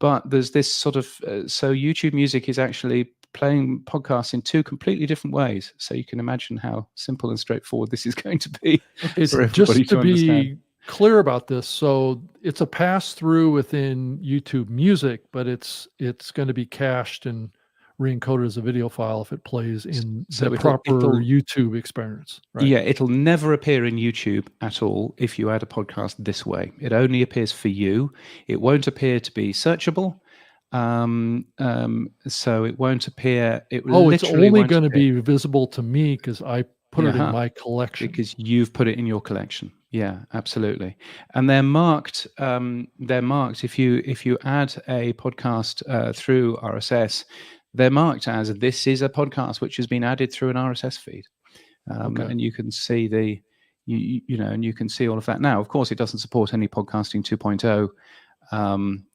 But there's this sort of so YouTube Music is actually playing podcasts in two completely different ways. So you can imagine how simple and straightforward this is going to be. It's for everybody just to be understand. Clear about this. So it's a pass through within YouTube Music, but it's going to be cached and re-encoded as a video file if it plays in the proper YouTube experience. Right? Yeah, it'll never appear in YouTube at all if you add a podcast this way. It only appears for you. It won't appear to be searchable. So it won't appear. It's only going to be visible to me because I put it in my collection. Because you've put it in your collection. Yeah, absolutely. And they're marked. They're marked if you add a podcast through RSS. They're marked as this is a podcast which has been added through an RSS feed, and you can see and you can see all of that. Now, of course, it doesn't support any podcasting 2.0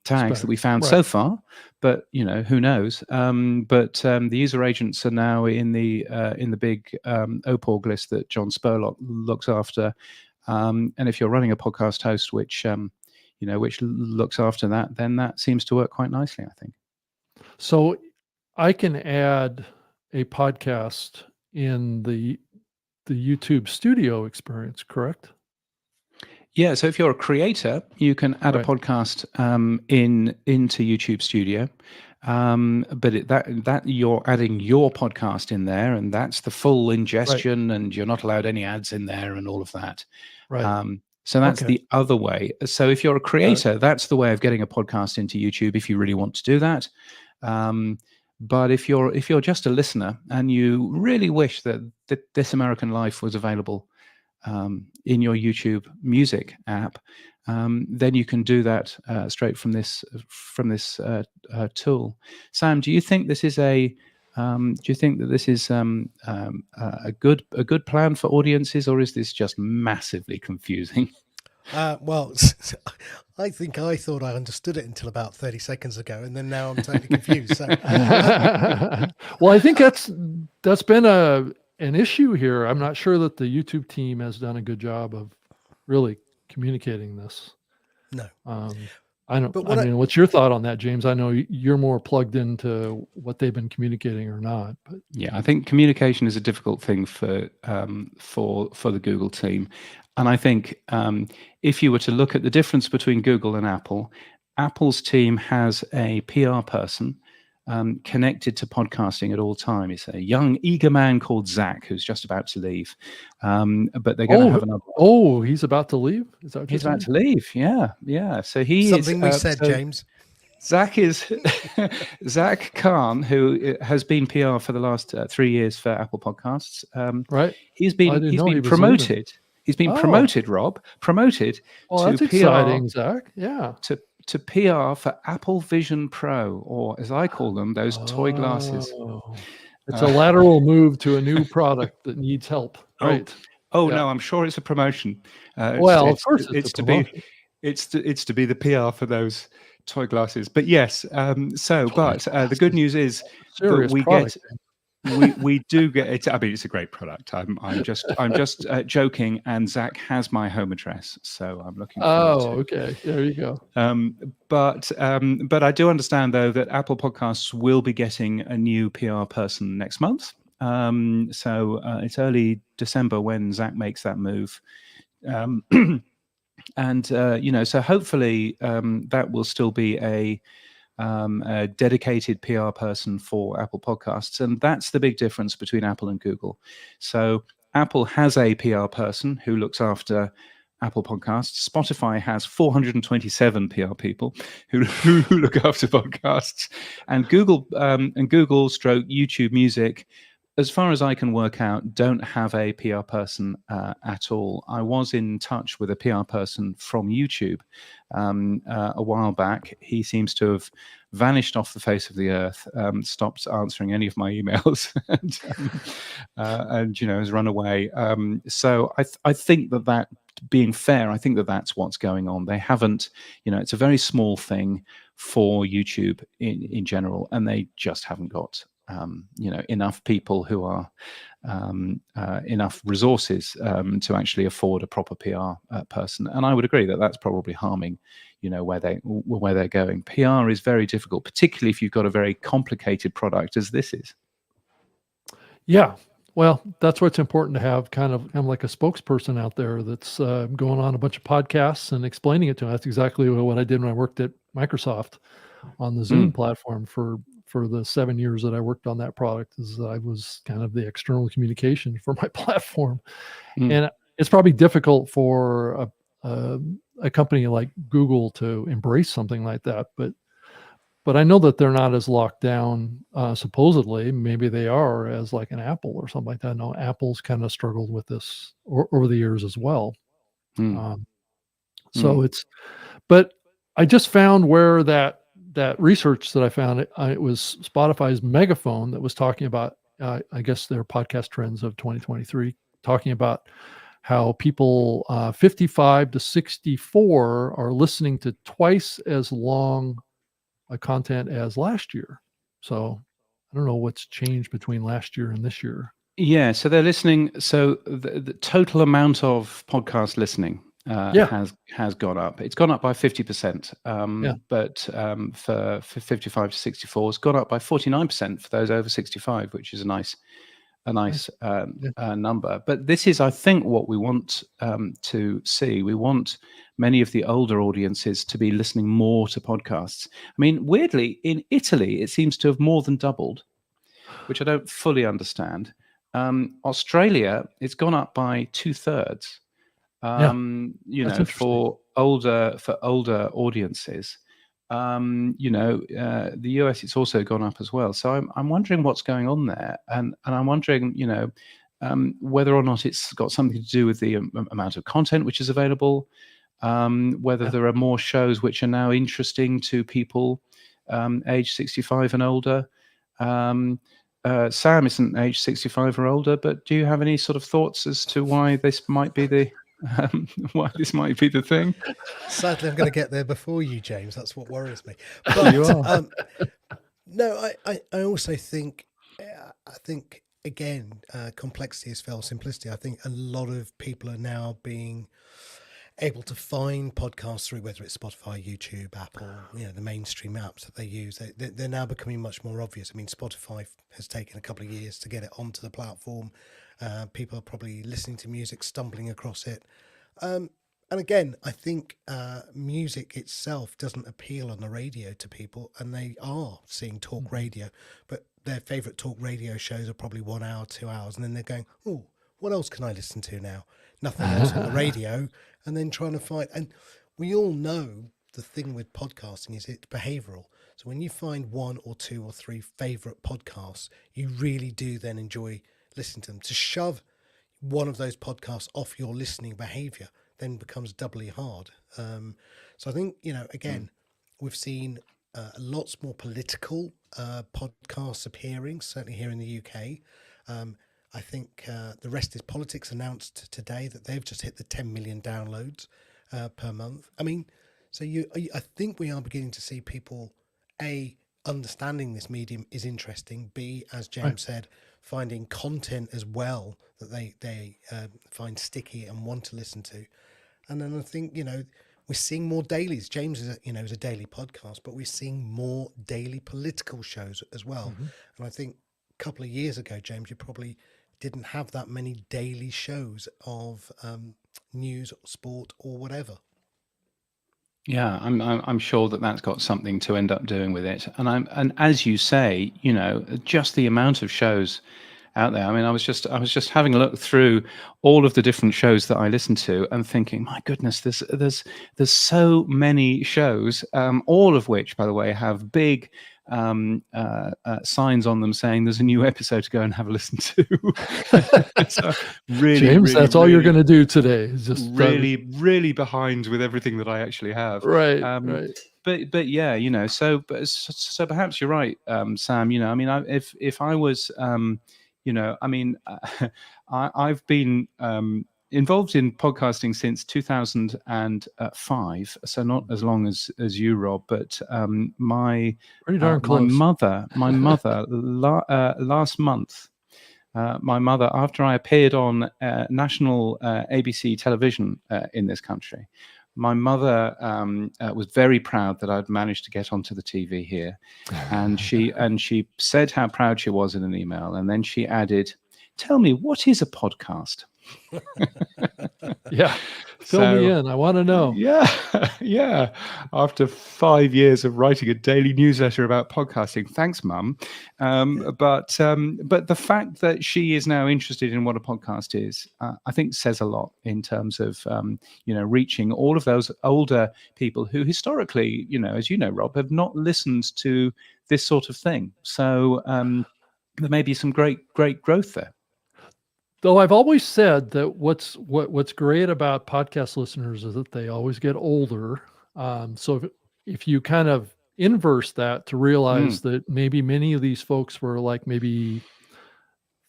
tags that we found so far, but who knows? But the user agents are now in the big OPORG list that John Spurlock looks after, and if you're running a podcast host which looks after that, then that seems to work quite nicely, I think. So I can add a podcast in the YouTube studio experience, correct? Yeah. So if you're a creator, you can add a podcast into YouTube Studio, but that you're adding your podcast in there, and that's the full ingestion, and you're not allowed any ads in there, and all of that. Right. So that's the other way. So if you're a creator, that's the way of getting a podcast into YouTube if you really want to do that. But if you're just a listener and you really wish that This American Life was available in your YouTube Music app, then you can do that straight from this tool. Sam, do you think this is a good plan for audiences, or is this just massively confusing? Well, I thought I understood it until about 30 seconds ago, and then now I'm totally confused. So, well, I think that's been an issue here. I'm not sure that the YouTube team has done a good job of really communicating this. No, I don't. But what's your thought on that, James? I know you're more plugged into what they've been communicating or not. But yeah, I think communication is a difficult thing for the Google team. And I think if you were to look at the difference between Google and Apple, Apple's team has a PR person connected to podcasting at all time. It's a young, eager man called Zach who's just about to leave. But they're going to have another. Oh, he's about to leave? Is that what he's about to leave? Yeah. So something we said, James. Zach is Zach Khan, who has been PR for the last 3 years for Apple Podcasts. Right. He's been promoted. He's been promoted, Rob. Promoted to PR. Exciting, Zach. Yeah. To PR for Apple Vision Pro, or as I call them, those toy glasses. It's a lateral move to a new product that needs help. Right. No, I'm sure it's a promotion. Of course it's to be. It's to be the PR for those toy glasses. But yes, the good news is that we do get it. I mean, it's a great product. I'm just joking. And Zach has my home address, so I'm looking. Okay. There you go. But I do understand though that Apple Podcasts will be getting a new PR person next month. So it's early December when Zach makes that move. So hopefully that will still be a a dedicated PR person for Apple Podcasts, and that's the big difference between Apple and Google. So Apple has a PR person who looks after Apple Podcasts. Spotify has 427 PR people who look after podcasts, and Google stroke YouTube Music, as far as I can work out, don't have a PR person at all. I was in touch with a PR person from YouTube a while back. He seems to have vanished off the face of the earth, stopped answering any of my emails, and has run away. So I think that being fair, I think that's what's going on. They haven't, it's a very small thing for YouTube in general, and they just haven't got enough people who are enough resources to actually afford a proper PR person. And I would agree that that's probably harming, where they're going. PR is very difficult, particularly if you've got a very complicated product as this is. Yeah. Well, that's what's important to have kind of like a spokesperson out there that's going on a bunch of podcasts and explaining it to them. That's exactly what I did when I worked at Microsoft on the Zoom platform for the 7 years that I worked on that product. Is I was kind of the external communication for my platform. And it's probably difficult for a company like Google to embrace something like that, but I know that they're not as locked down, supposedly. Maybe they are, as like an Apple or something like that. No, Apple's kind of struggled with this over the years as well. So but I just found where that research that I found, it was Spotify's Megaphone that was talking about, I guess, their podcast trends of 2023, talking about how people 55 to 64 are listening to twice as long content as last year. So I don't know what's changed between last year and this year. Yeah, so they're listening. So the total amount of podcast listening has gone up. It's gone up by 50%. But for 55 to 64, it's gone up by 49% for those over 65, which is a nice number. But this is, I think, what we want to see. We want many of the older audiences to be listening more to podcasts. I mean, weirdly, in Italy, it seems to have more than doubled, which I don't fully understand. Australia, it's gone up by 2/3. For older audiences. The US, it's also gone up as well. So I'm wondering what's going on there, and I'm wondering, whether or not it's got something to do with the amount of content which is available, whether there are more shows which are now interesting to people age 65 and older. Sam isn't age 65 or older, but do you have any sort of thoughts as to why this might be the thing? Sadly, I'm going to get there before you, James. That's what worries me. But no, I also think, again, complexity is felt simplicity. I think a lot of people are now being able to find podcasts through, whether it's Spotify, YouTube, Apple, the mainstream apps that they use. They're now becoming much more obvious. I mean, Spotify has taken a couple of years to get it onto the platform. People are probably listening to music, stumbling across it. And again, I think music itself doesn't appeal on the radio to people, and they are seeing talk radio, but their favorite talk radio shows are probably 1 hour, 2 hours, and then they're going, oh, what else can I listen to now? Nothing else on the radio, and then trying to find. And we all know the thing with podcasting is it's behavioral. So when you find 1 or 2 or 3 favorite podcasts, you really do then enjoy listening to them. To shove one of those podcasts off your listening behavior then becomes doubly hard. So I think, again, we've seen lots more political podcasts appearing, certainly here in the UK. I think The Rest is Politics announced today that they've just hit the 10 million downloads per month. I mean, so I think we are beginning to see people, A, understanding this medium is interesting, B, as James said, finding content as well that they find sticky and want to listen to. And then I think, we're seeing more dailies. James is a daily podcast, but we're seeing more daily political shows as well. And I think a couple of years ago, James, you probably didn't have that many daily shows of news, sport, or whatever. Yeah, I'm sure that that's got something to end up doing with it. And as you say, just the amount of shows out there. I mean, I was just having a look through all of the different shows that I listen to and thinking, my goodness, there's so many shows, all of which, by the way, have big signs on them saying there's a new episode to go and have a listen to. So really, James, that's all you're going to do today. Is just really behind with everything that I actually have. Right, right. But yeah, so perhaps you're right, Sam. I mean, if I was, I mean, I've been involved in podcasting since 2005, so not as long as you, Rob, but my pretty darn close. My mother last month. My mother, after I appeared on national ABC television in this country, my mother was very proud that I'd managed to get onto the TV here, and she said how proud she was in an email, and then she added, "Tell me, what is a podcast?" Yeah, fill me in. I want to know. Yeah. After 5 years of writing a daily newsletter about podcasting, thanks, Mum. But the fact that she is now interested in what a podcast is, I think, says a lot in terms of reaching all of those older people who historically, as you know, Rob, have not listened to this sort of thing. So there may be some great growth there. Though I've always said that what's great about podcast listeners is that they always get older. So if you kind of inverse that to realize that maybe many of these folks were like maybe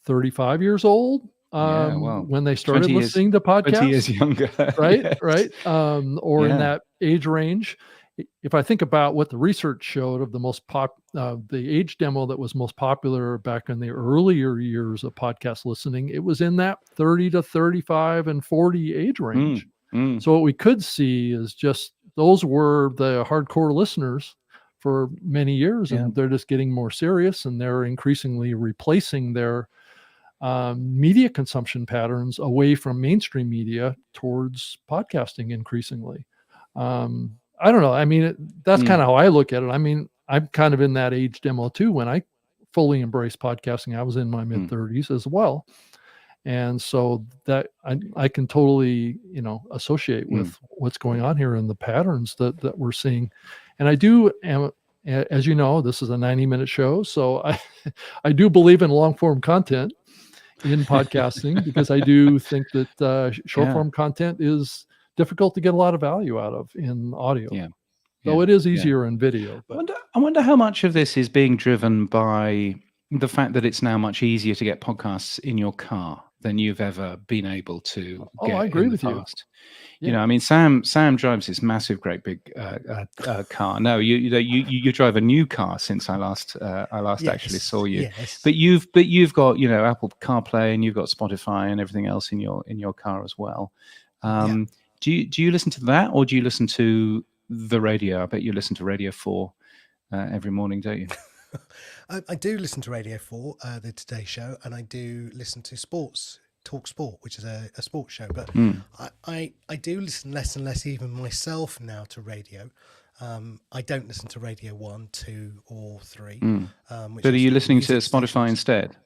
35 years old when they started listening to podcasts. 20 years younger. Right, Yes. right. Or in that age range. If I think about what the research showed of the age demo that was most popular back in the earlier years of podcast listening, it was in that 30 to 35 and 40 age range. So what we could see is just those were the hardcore listeners for many years, and they're just getting more serious, and they're increasingly replacing their media consumption patterns away from mainstream media towards podcasting increasingly. I don't know. I mean, that's kind of how I look at it. I mean, I'm kind of in that age demo too. When I fully embraced podcasting, I was in my mid 30s as well. And so that I can totally, associate with what's going on here and the patterns that we're seeing. And I do, as you know, this is a 90-minute show. So I do believe in long form content in podcasting because I do think that short form content is difficult to get a lot of value out of in audio. Though it is easier in video. But I wonder how much of this is being driven by the fact that it's now much easier to get podcasts in your car than you've ever been able to get I agree in the with past. you. I mean, Sam drives this massive, great big car. No, you drive a new car since I last actually saw you. Yes. But you've got Apple CarPlay and you've got Spotify and everything else in your car as well. Do you listen to that, or do you listen to the radio? I bet you listen to Radio 4 every morning, don't you? I do listen to Radio 4, the Today Show, and I do listen to Talk Sport, which is a sports show. But I do listen less and less even myself now to radio. I don't listen to Radio 1, 2 or 3. But are you listening to Spotify instead?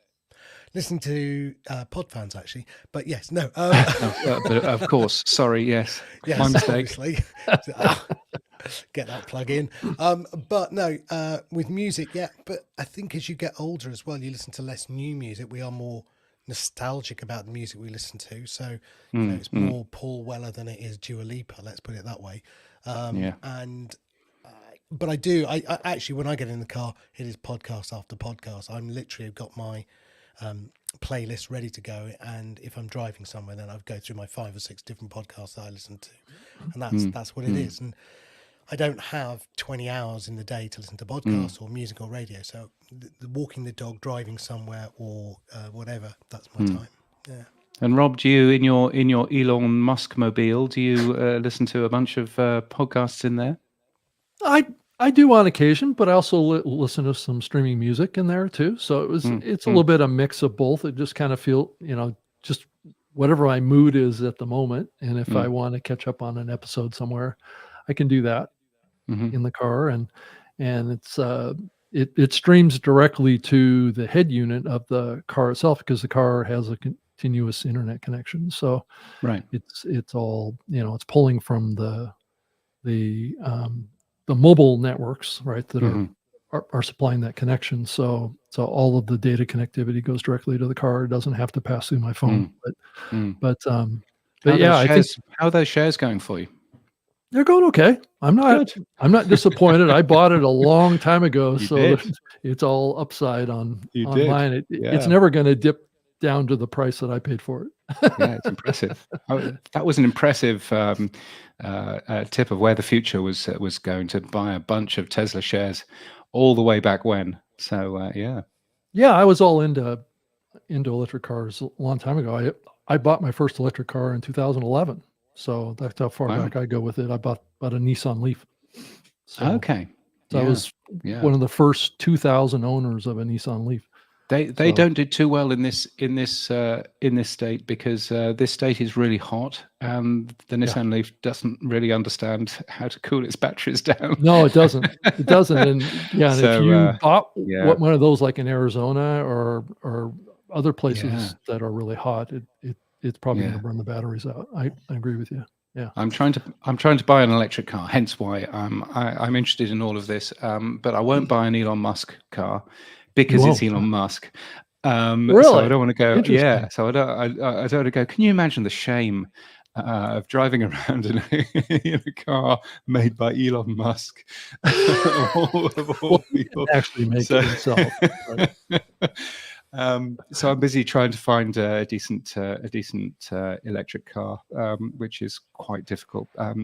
Listening to PodFans, actually. But yes, no. But of course, sorry, yes. My mistake. Obviously. Get that plug in. But no, with music, but I think as you get older as well, you listen to less new music. We are more nostalgic about the music we listen to. So, it's more Paul Weller than it is Dua Lipa, let's put it that way. But I actually, when I get in the car, it is podcast after podcast. I'm literally got my playlist ready to go, and if I'm driving somewhere, then I'll go through my 5 or 6 different podcasts that I listen to, and that's what it is. And I don't have 20 hours in the day to listen to podcasts or music or radio. So the walking the dog, driving somewhere, or whatever, that's my time. Yeah. And Rob, do you in your Elon Musk mobile, do you listen to a bunch of podcasts in there? I do on occasion, but I also listen to some streaming music in there too. So it's a little bit a mix of both. It just kind of feel, just whatever my mood is at the moment. And if I want to catch up on an episode somewhere, I can do that Mhm. in the car, and it's it streams directly to the head unit of the car itself because the car has a continuous internet connection. So Right. it's all, it's pulling from the mobile networks, right, that Mhm. are supplying that connection. So all of the data connectivity goes directly to the car. It doesn't have to pass through my phone. Mm. But How are yeah, those I think shares? How are those shares going for you? they're going okay. I'm Good. not disappointed. I bought it a long time ago, You so did. it's all upside on You did. mine. It's Yeah. never going to dip down to the price that I paid for it. Yeah, it's impressive. That was an impressive tip of where the future was going, to buy a bunch of Tesla shares all the way back when. So yeah. Yeah, I was all into electric cars a long time ago. I bought my first electric car in 2011. So that's how far Wow. back I go with it. I bought a Nissan Leaf. So, Okay. so I Yeah. was Yeah. one of the first 2,000 owners of a Nissan Leaf. They So- don't do too well in this state because this state is really hot, and the Nissan Leaf doesn't really understand how to cool its batteries down. No, it doesn't. It doesn't. And yeah, and So, if you bought yeah. one of those, like in Arizona or other places Yeah. that are really hot, it's probably Yeah. going to burn the batteries out. I agree with you. Yeah. I'm trying to buy an electric car, hence why I'm interested in all of this. But I won't buy an Elon Musk car because it's won't? Elon Musk. So Really? I don't want to go. Interesting. Yeah. So I don't want to go. Can you imagine the shame of driving around in a car made by Elon Musk? Well, he didn't actually make it himself. But So I'm busy trying to find a decent electric car, which is quite difficult. I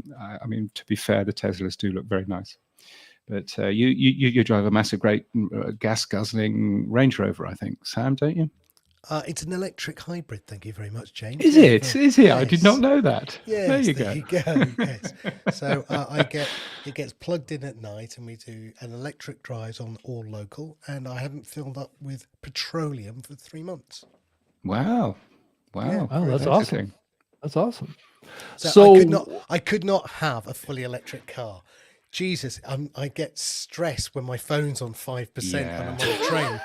mean, to be fair, the Teslas do look very nice, but you drive a massive, great gas guzzling Range Rover, I think, Sam, don't you? It's an electric hybrid. Thank you very much, James. Is Yeah, it? Is it? I did not know that. Yes, There you there go. you go. Yes. So it gets plugged in at night, and we do an electric drives on all local. And I haven't filled up with petroleum for 3 months. Wow. Oh, that's Interesting. awesome. That's awesome. So I could not have a fully electric car. Jesus, I get stressed when my phone's on 5% and I'm on a train.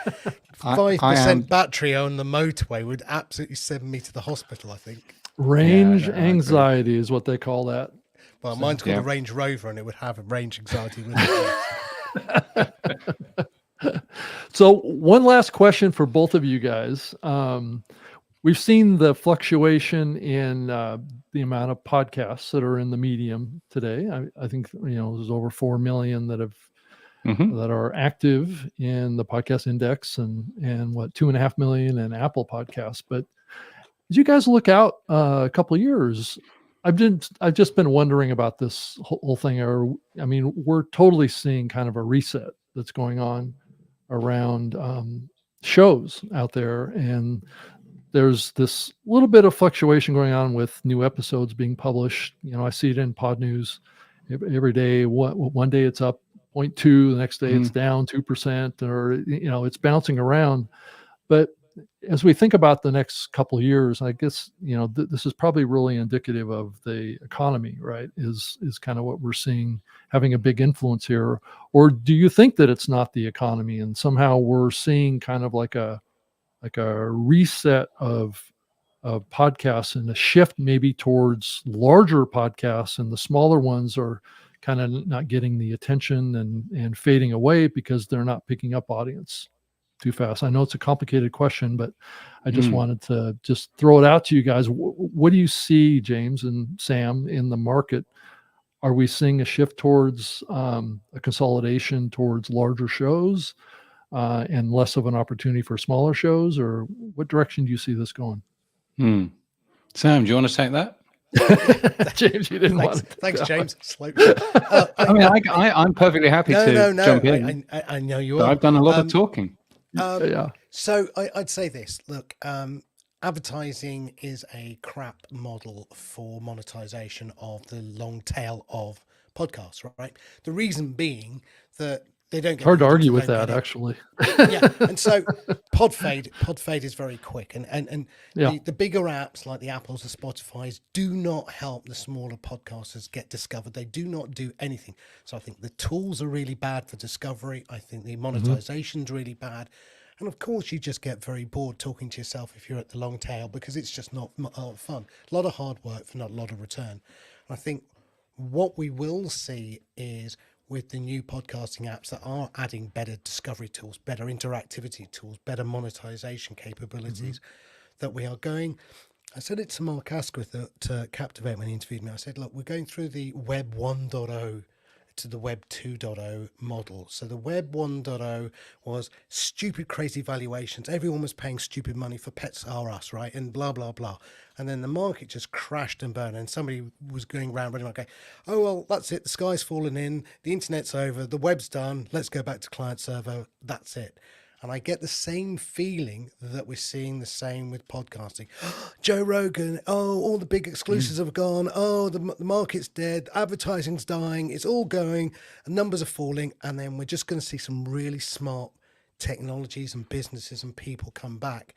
5% battery on the motorway would absolutely send me to the hospital, I think. Range anxiety is what they call that. Well, mine's called a Range Rover, and it would have a range anxiety with it. So one last question for both of you guys. We've seen the fluctuation in the amount of podcasts that are in the medium today. I think there's over 4 million that are active in the podcast index, and 2.5 million in Apple Podcasts. But as you guys look out a couple of years, I've just been wondering about this whole thing. I mean, we're totally seeing kind of a reset that's going on around shows out there, and there's this little bit of fluctuation going on with new episodes being published. I see it in Podnews every day. One day it's up 0.2, the next day it's down 2%, or it's bouncing around. But as we think about the next couple of years, I guess this is probably really indicative of the economy, right? Is kind of what we're seeing having a big influence here. Or do you think that it's not the economy, and somehow we're seeing kind of like a reset of podcasts and a shift maybe towards larger podcasts, and the smaller ones are kind of not getting the attention and fading away because they're not picking up audience too fast? I know it's a complicated question, but I just wanted to just throw it out to you guys. What do you see, James and Sam, in the market? Are we seeing a shift towards a consolidation towards larger shows and less of an opportunity for smaller shows, or what direction do you see this going? Sam, do you want to take that? James, you didn't want to. Thanks, James. I'm perfectly happy to jump in. I know you are. I've done a lot of talking. So I'd say this. Look, advertising is a crap model for monetization of the long tail of podcasts, right? The reason being that they don't get It's hard to the argue users with don't that, get it. actually. Yeah, and so Podfade is very quick, and Yeah. the bigger apps like the Apples, the Spotify's do not help the smaller podcasters get discovered. They do not do anything. So I think the tools are really bad for discovery. I think the monetization's really bad, and of course you just get very bored talking to yourself if you're at the long tail, because it's just not a lot of fun. A lot of hard work for not a lot of return. And I think what we will see is, with the new podcasting apps that are adding better discovery tools, better interactivity tools, better monetization capabilities, that we are going. I said it to Mark Asquith at Captivate when he interviewed me. I said, look, we're going through the Web 1.0 to the Web 2.0 model. So the Web 1.0 was stupid, crazy valuations. Everyone was paying stupid money for Pets R Us, right? And blah, blah, blah. And then the market just crashed and burned. And somebody was going around running like, oh, well, that's it. The sky's fallen in. The internet's over. The web's done. Let's go back to client server. That's it. And I get the same feeling that we're seeing the same with podcasting. Joe Rogan, oh, all the big exclusives have gone. Oh, the market's dead. Advertising's dying. It's all going. And numbers are falling. And then we're just going to see some really smart technologies and businesses and people come back.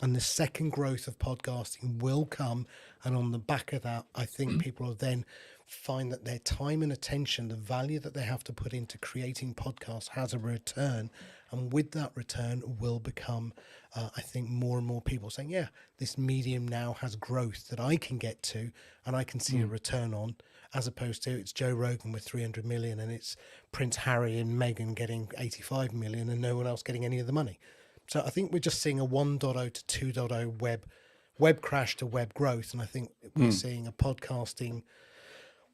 And the second growth of podcasting will come. And on the back of that, I think people will then find that their time and attention, the value that they have to put into creating podcasts, has a return. And with that return will become, I think, more and more people saying, yeah, this medium now has growth that I can get to and I can see a return on, as opposed to it's Joe Rogan with 300 million and it's Prince Harry and Meghan getting 85 million and no one else getting any of the money. So I think we're just seeing a 1.0 to 2.0 web crash to web growth. And I think we're seeing a podcasting,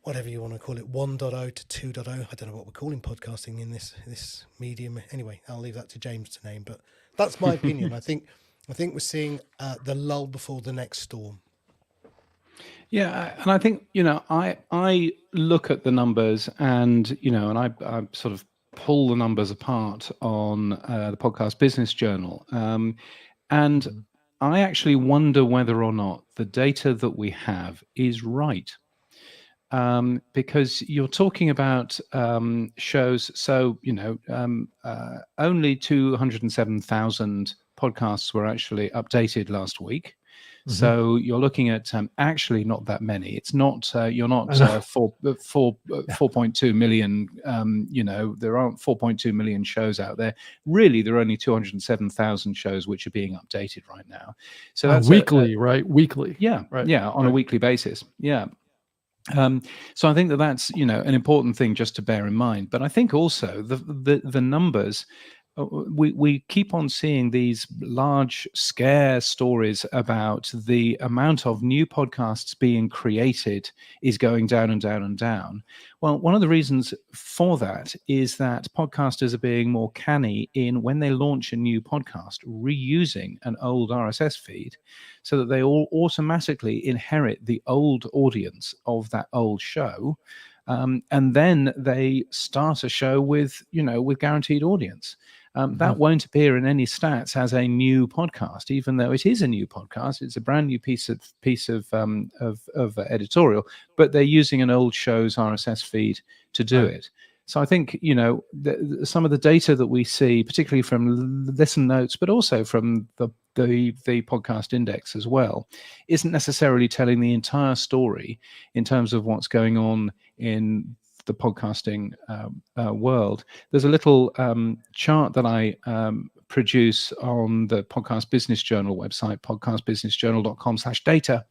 whatever you want to call it, 1.0 to 2.0. I don't know what we're calling podcasting in this medium. Anyway, I'll leave that to James to name, but that's my opinion. I think we're seeing the lull before the next storm. Yeah, and I think, I look at the numbers and, and I sort of pull the numbers apart on the Podcast Business Journal. And I actually wonder whether or not the data that we have is right. Because you're talking about shows, so only 207,000 podcasts were actually updated last week. So you're looking at actually not that many. It's not you're not 4.2 million. There aren't 4.2 million shows out there. Really, there are only 207,000 shows which are being updated right now. So that's weekly, right? Weekly, yeah, right? Yeah, on a weekly basis, yeah. So I think that's an important thing just to bear in mind. But I think also the numbers, we keep on seeing these large scare stories about the amount of new podcasts being created is going down and down and down. Well, one of the reasons for that is that podcasters are being more canny in, when they launch a new podcast, reusing an old RSS feed so that they all automatically inherit the old audience of that old show. And then they start a show with guaranteed audience. That won't appear in any stats as a new podcast, even though it is a new podcast. It's a brand new piece of editorial, but they're using an old show's RSS feed to do it. So I think some of the data that we see, particularly from Listen Notes, but also from the podcast index as well, isn't necessarily telling the entire story in terms of what's going on in the podcasting world. There's a little chart that I produce on the Podcast Business Journal website, podcastbusinessjournal.com/data.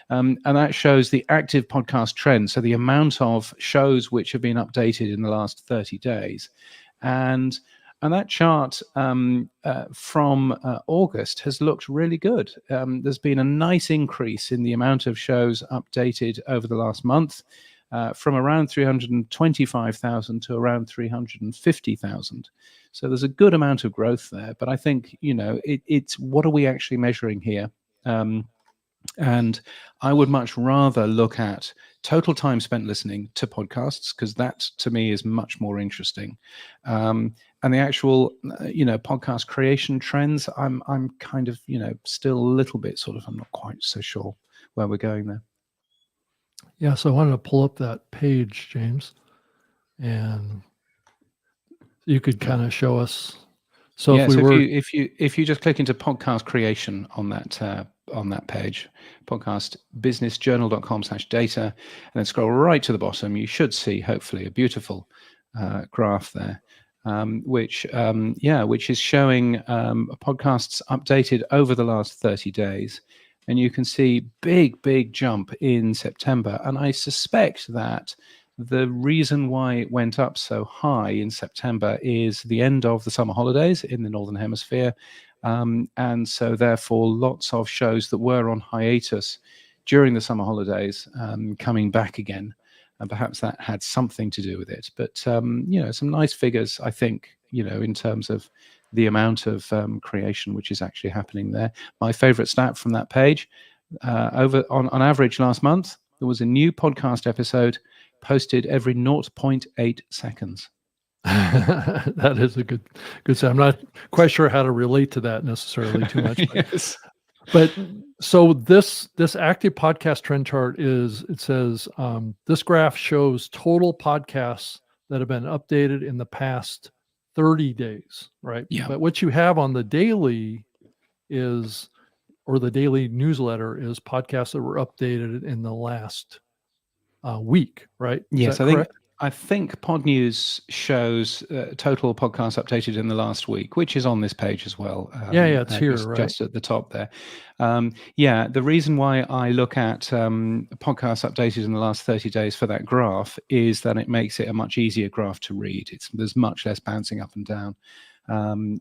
And that shows the active podcast trend. So the amount of shows which have been updated in the last 30 days. And that chart from August has looked really good. There's been a nice increase in the amount of shows updated over the last month. From around 325,000 to around 350,000. So there's a good amount of growth there. But I think, it's what are we actually measuring here? And I would much rather look at total time spent listening to podcasts, because that to me is much more interesting. And the actual, podcast creation trends, I'm kind of, still a little bit I'm not quite so sure where we're going there. Yeah, so I wanted to pull up that page, James, and You could kind of show us. So yeah, if we so were, if you just click into podcast creation on that page, podcastbusinessjournal.com/data, and then scroll right to the bottom, you should see hopefully a beautiful graph there, which is showing podcasts updated over the last 30 days. And you can see big jump in September. And I suspect that the reason why it went up so high in September is the end of the summer holidays in the Northern Hemisphere. And so therefore, lots of shows that were on hiatus during the summer holidays coming back again. And perhaps that had something to do with it. But, some nice figures, I think, in terms of the amount of creation which is actually happening there. My favorite stat from that page, on average last month, there was a new podcast episode posted every 0.8 seconds. that is a good stat. I'm not quite sure how to relate to that necessarily too much. Yes. But so this active podcast trend chart it says this graph shows total podcasts that have been updated in the past 30 days, right? Yeah. But what you have on the daily the daily newsletter is podcasts that were updated in the last week, right? Yes, I think Podnews shows total podcasts updated in the last week, which is on this page as well. It's here, right? Just at the top there. The reason why I look at podcasts updated in the last 30 days for that graph is that it makes it a much easier graph to read. There's much less bouncing up and down.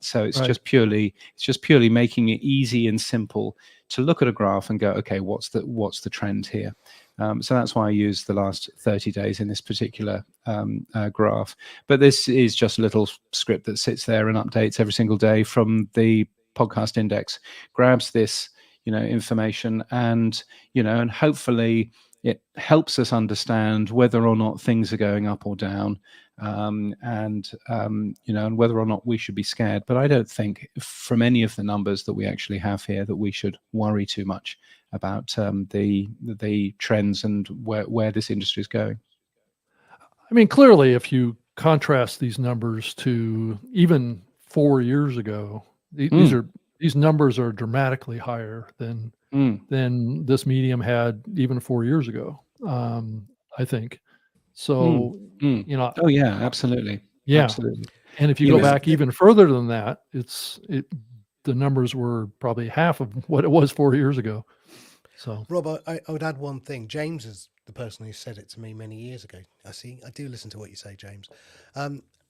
So it's just purely making it easy and simple to look at a graph and go, okay, what's the trend here? So that's why I use the last 30 days in this particular graph. But this is just a little script that sits there and updates every single day from the podcast index, grabs this, information, and hopefully it helps us understand whether or not things are going up or down, and whether or not we should be scared. But I don't think from any of the numbers that we actually have here that we should worry too much about the trends and where this industry is going. I mean, clearly, if you contrast these numbers to even 4 years ago, these numbers are dramatically higher than this medium had even 4 years ago. I think so. Oh yeah, absolutely. Yeah, absolutely. And if you go back even further than that, the numbers were probably half of what it was 4 years ago. So, Rob, I would add one thing. James is the person who said it to me many years ago. I do listen to what you say, James.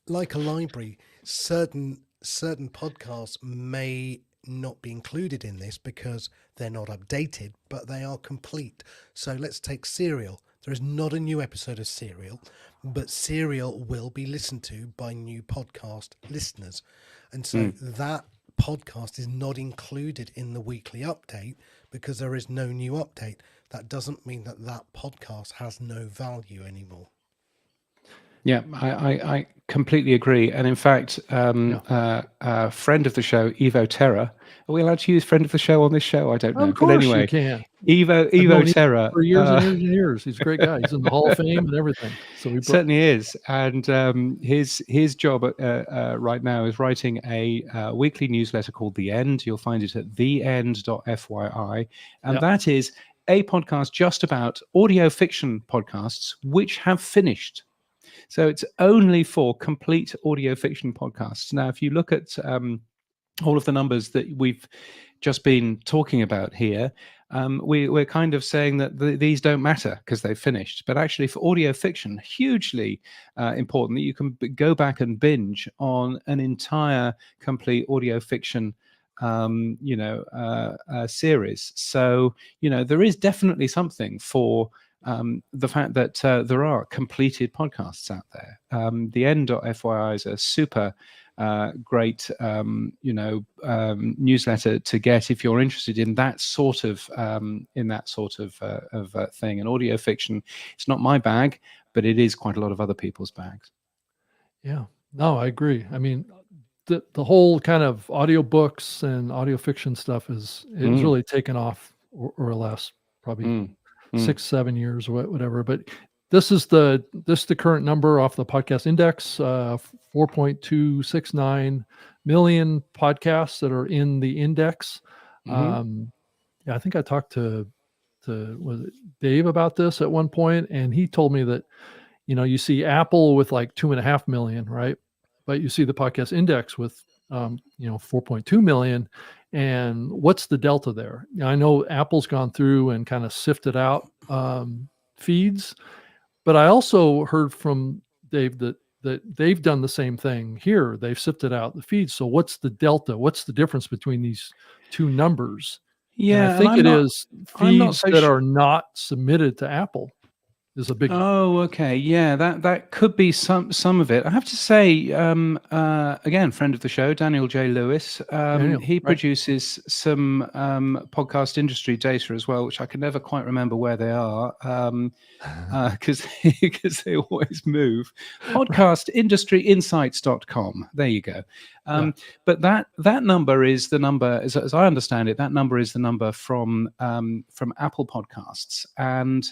Like a library, certain podcasts may not be included in this because they're not updated, but they are complete. So let's take Serial. There is not a new episode of Serial, but Serial will be listened to by new podcast listeners. And so that podcast is not included in the weekly update because there is no new update. That doesn't mean that podcast has no value anymore. Yeah, I completely agree. And in fact, a friend of the show, Evo Terra, are we allowed to use friend of the show on this show? I don't know. Of course, but anyway, you can. Evo Terra. For years and years and years. He's a great guy. He's in the Hall of Fame and everything. So certainly is. And his job right now is writing a weekly newsletter called The End. You'll find it at theend.fyi. And that is a podcast just about audio fiction podcasts which have finished. So it's only for complete audio fiction podcasts. Now, if you look at all of the numbers that we've just been talking about here, we're kind of saying that these don't matter because they've finished. But actually, for audio fiction, hugely important that you can go back and binge on an entire complete audio fiction series. So, there is definitely something for the fact that there are completed podcasts out there. The End.fyi is a super great newsletter to get if you're interested in that sort of thing. And audio fiction, it's not my bag, but it is quite a lot of other people's bags. Yeah, no, I agree. I mean, the whole kind of audiobooks and audio fiction stuff is really taken off over the last probably 6-7 years or whatever. But this is the current number off the podcast index. 4.269 million podcasts that are in the index. Mm-hmm. Yeah, I think I talked to was it Dave about this at one point, and he told me that, you see Apple with like 2.5 million, right? But you see the podcast index with 4.2 million. And what's the delta there? I know Apple's gone through and kind of sifted out feeds, but I also heard from Dave that they've done the same thing here. They've sifted out the feeds. So what's the delta? What's the difference between these two numbers? Yeah, and I think it is feeds so that are not submitted to Apple is a big. Oh, okay. Yeah, that could be some of it. I have to say, again, friend of the show, Daniel J. Lewis, he produces some podcast industry data as well, which I can never quite remember where they are, because they always move. Podcastindustryinsights.com. There you go. But that number is the number, as I understand it, that number is the number from Apple Podcasts, and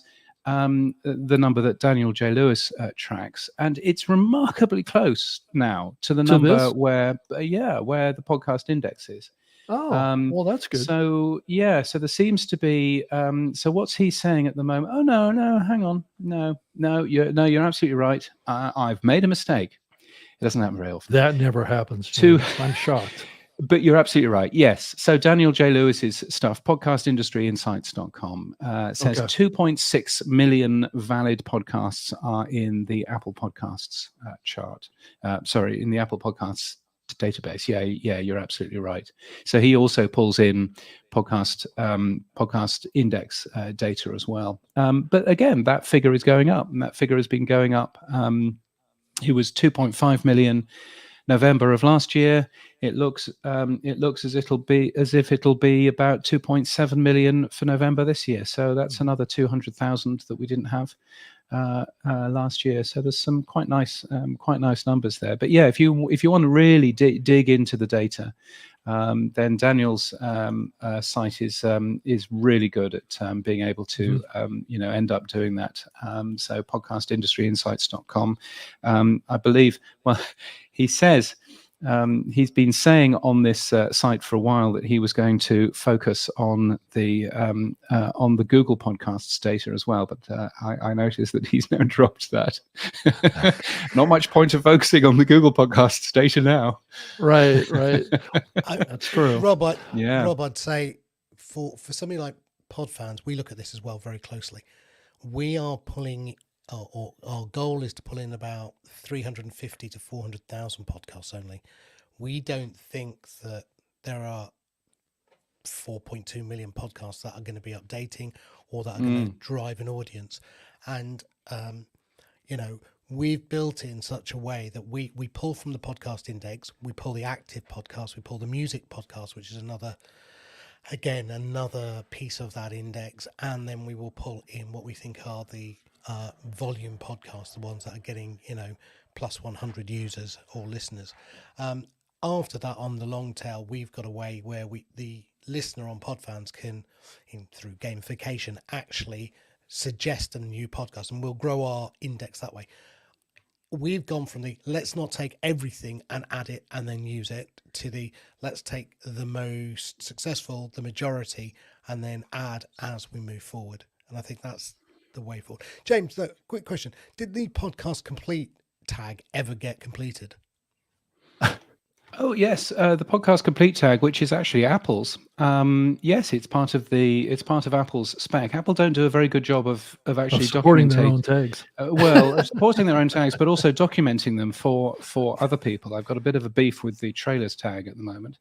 the number that Daniel J. Lewis tracks, and it's remarkably close now to the number where the podcast index is. Oh, well, that's good. So there seems to be. So what's he saying at the moment? Oh no, hang on, no, you're absolutely right. I've made a mistake. It doesn't happen very often. That never happens. I'm shocked. But you're absolutely right. Yes. So Daniel J. Lewis's stuff, podcastindustryinsights.com, says 2.6 million valid podcasts are in the Apple Podcasts chart. In the Apple Podcasts database. Yeah, you're absolutely right. So he also pulls in podcast index data as well. But again, that figure is going up, and that figure has been going up. It was 2.5 million November of last year. It looks as if it'll be about 2.7 million for November this year. So that's another 200,000 that we didn't have last year. So there's some quite nice numbers there. But yeah, if you want to really dig into the data, then Daniel's site is really good at being able to end up doing that. So podcastindustryinsights.com. I believe. Well, he says. He's been saying on this site for a while that he was going to focus on the Google Podcasts data as well, but I noticed that he's now dropped that. Not much point of focusing on the Google Podcasts data now. Right. That's true. Rob, I'd say for something like PodFans, we look at this as well very closely. We are pulling. Our goal is to pull in about 350 to 400,000 podcasts only. We don't think that there are 4.2 million podcasts that are going to be updating or that are going to drive an audience. And, we've built it in such a way that we pull from the podcast index, we pull the active podcast, we pull the music podcast, which is another piece of that index. And then we will pull in what we think are the volume podcasts, the ones that are getting plus 100 users or listeners. After that, on the long tail, we've got a way where the listener on PodFans can, through gamification, actually suggest a new podcast, and we'll grow our index that way. We've gone from the let's not take everything and add it and then use it to the let's take the most successful, the majority, and then add as we move forward. And I think that's the way forward. James, quick question. Did the podcast complete tag ever get completed? Oh yes, the podcast complete tag, which is actually Apple's. Yes, it's part of Apple's spec. Apple don't do a very good job of actually supporting their own tags. Supporting their own tags, but also documenting them for other people. I've got a bit of a beef with the trailers tag at the moment.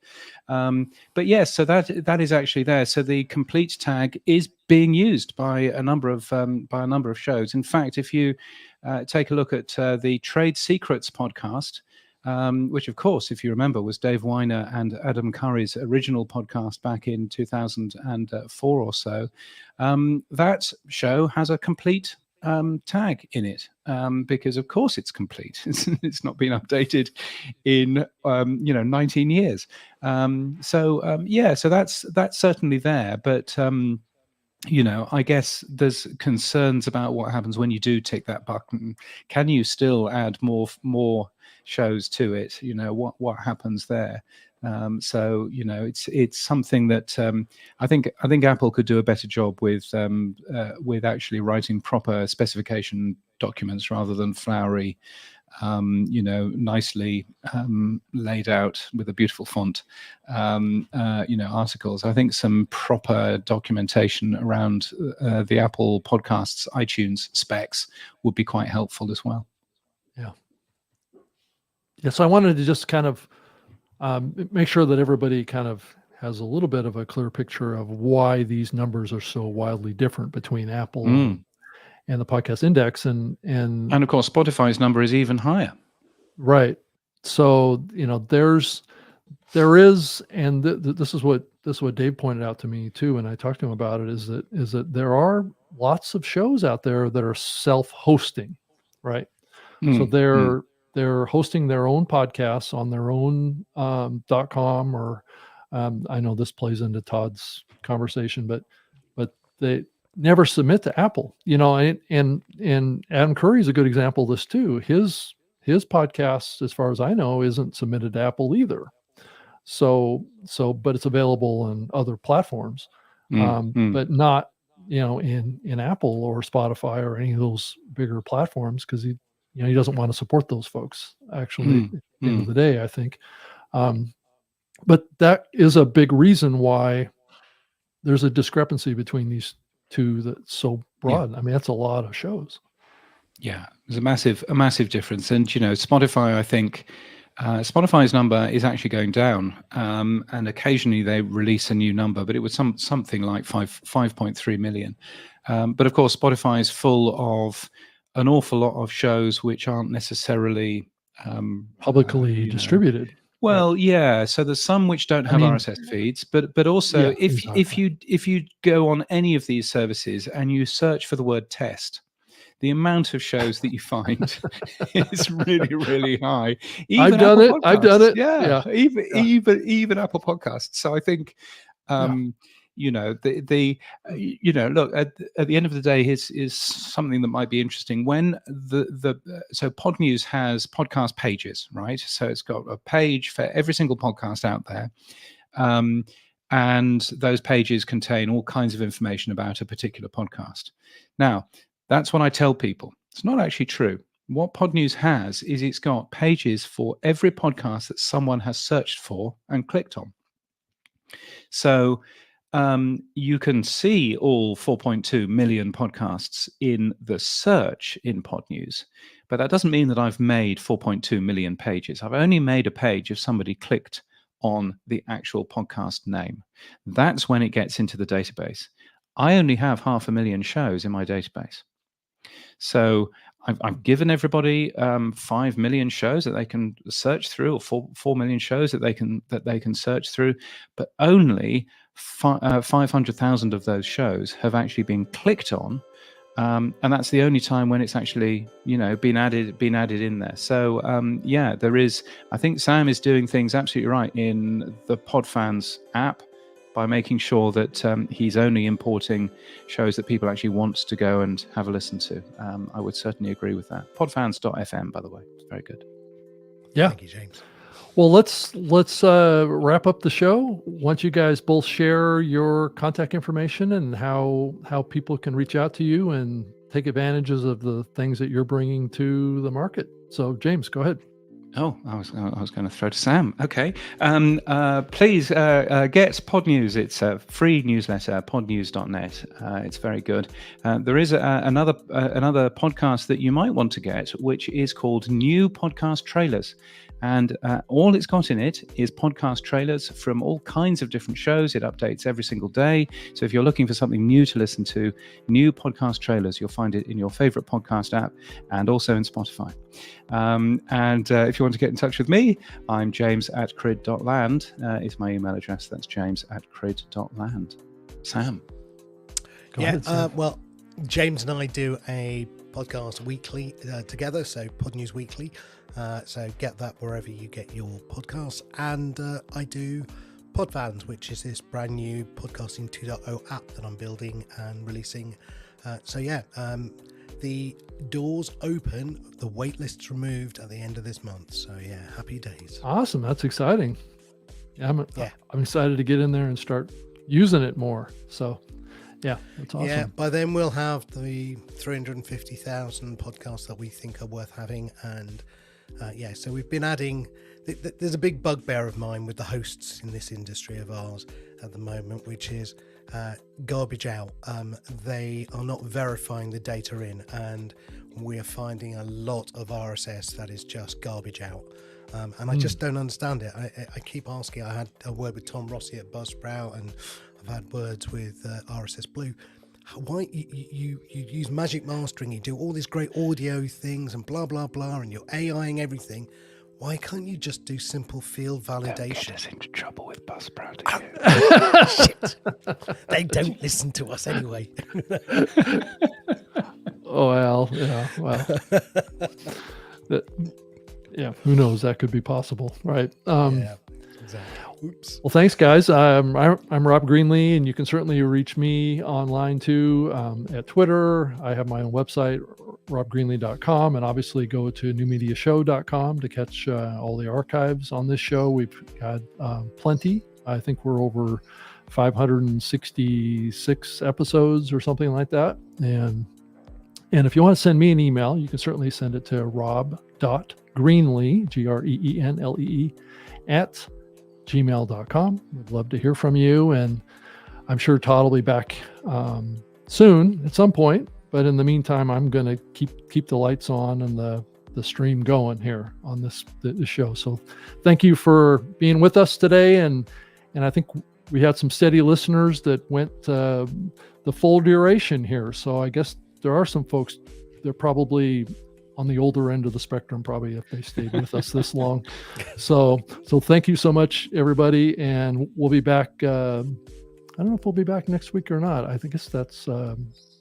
But yes, so that is actually there. So the complete tag is being used by a number of shows. In fact, if you take a look at the Trade Secrets podcast, which, of course, if you remember, was Dave Weiner and Adam Curry's original podcast back in 2004 or so. That show has a complete tag in it because, of course, it's complete. It's not been updated in 19 years. So that's certainly there, but. I guess there's concerns about what happens when you do tick that button. Can you still add more shows to it? What happens there? So it's something that I think Apple could do a better job with actually writing proper specification documents rather than flowery, nicely laid out with a beautiful font, articles. I think some proper documentation around the Apple Podcasts iTunes specs would be quite helpful as well. Yeah. So I wanted to just kind of make sure that everybody kind of has a little bit of a clear picture of why these numbers are so wildly different between Apple and the podcast index, and of course Spotify's number is even higher. Right. So there is, and this is what Dave pointed out to me too, and I talked to him about it. Is that there are lots of shows out there that are self-hosting, right? So they're hosting their own podcasts on their own .com, or I know this plays into Todd's conversation, but they never submit to Apple, and Adam Curry is a good example of this too. His podcast, as far as I know, isn't submitted to Apple either. So, but it's available on other platforms, but not, in Apple or Spotify or any of those bigger platforms, because he doesn't want to support those folks. Actually, at the end of the day, I think. But that is a big reason why there's a discrepancy between these two that's so broad. I mean, that's a lot of shows. Yeah, there's a massive difference. And, Spotify, I think, Spotify's number is actually going down. And occasionally they release a new number, but it was something like 5.3 million. But of course, Spotify is full of an awful lot of shows which aren't necessarily publicly distributed. Well, yeah. So there's some which don't have RSS feeds, but also if you go on any of these services and you search for the word test, the amount of shows that you find is really, really high. I've done it. Yeah. Even Apple Podcasts. So I think, look, at the end of the day, is something that might be interesting. When so Podnews has podcast pages, right? So it's got a page for every single podcast out there. And those pages contain all kinds of information about a particular podcast. Now, that's what I tell people. It's not actually true. What Podnews has is it's got pages for every podcast that someone has searched for and clicked on. So you can see all 4.2 million podcasts in the search in Podnews, but that doesn't mean that I've made 4.2 million pages. I've only made a page if somebody clicked on the actual podcast name. That's when it gets into the database. I only have 500,000 shows in my database. So I've given everybody 5 million shows that they can search through, or 4 million shows that they can search through, but only 500,000 of those shows have actually been clicked on, and that's the only time when it's actually been added in there. So there is. I think Sam is doing things absolutely right in the PodFans app by making sure that he's only importing shows that people actually want to go and have a listen to. I would certainly agree with that. Podfans.fm, by the way, it's very good. Yeah. Thank you, James. Well, let's wrap up the show. Once you guys both share your contact information and how people can reach out to you and take advantages of the things that you're bringing to the market. So, James, go ahead. Oh, I was going to throw to Sam. Okay. Please get Podnews. It's a free newsletter, podnews.net. It's very good. There is another podcast that you might want to get, which is called New Podcast Trailers. And all it's got in it is podcast trailers from all kinds of different shows. It updates every single day. So if you're looking for something new to listen to, new podcast trailers, you'll find it in your favorite podcast app and also in Spotify. And if you want to get in touch with me, I'm james@crid.land is my email address. That's james@crid.land. Sam. Go ahead, Sam. Well, James and I do a podcast weekly together, so Podnews Weekly. So get that wherever you get your podcasts. And I do PodFans, which is this brand new podcasting 2.0 app that I'm building and releasing. The doors open, the wait list's removed at the end of this month. So yeah, happy days. Awesome. That's exciting. I'm excited to get in there and start using it more. So yeah, that's awesome. Yeah, by then we'll have the 350,000 podcasts that we think are worth having. And so we've been adding, there's a big bugbear of mine with the hosts in this industry of ours at the moment, which is garbage out. They are not verifying the data in, and we are finding a lot of RSS that is just garbage out. And I just don't understand it. I keep asking. I had a word with Tom Rossi at Buzzsprout, and I've had words with RSS Blue. Why you use magic mastering, you do all these great audio things and blah blah blah, and you're AIing everything. Why can't you just do simple field validation? Don't get us into trouble with Buzzsprout Shit. They don't listen to us anyway. Oh well, yeah. Who knows? That could be possible, right? Yeah, exactly. Oops. Well, thanks, guys. I'm Rob Greenlee, and you can certainly reach me online too at Twitter. I have my own website, robgreenlee.com, and obviously go to newmediashow.com to catch all the archives on this show. We've got plenty. I think we're over 566 episodes or something like that. And if you want to send me an email, you can certainly send it to rob.greenlee, Greenlee, at gmail.com. We'd love to hear from you, and I'm sure Todd will be back soon at some point, but in the meantime I'm going to keep the lights on and the stream going here on the show. So thank you for being with us today, and I think we had some steady listeners that went the full duration here, so I guess there are some folks, they're probably on the older end of the spectrum, probably, if they stayed with us this long. So thank you so much, everybody. And we'll be back. I don't know if we'll be back next week or not. I think that's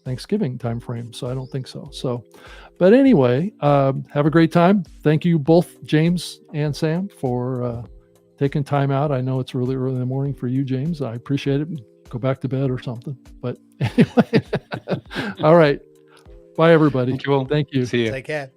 Thanksgiving time frame. So I don't think so. But anyway, have a great time. Thank you both, James and Sam, for taking time out. I know it's really early in the morning for you, James. I appreciate it. Go back to bed or something. But anyway, all right. Bye, everybody. Thank you all. Thank you. See you. Take care.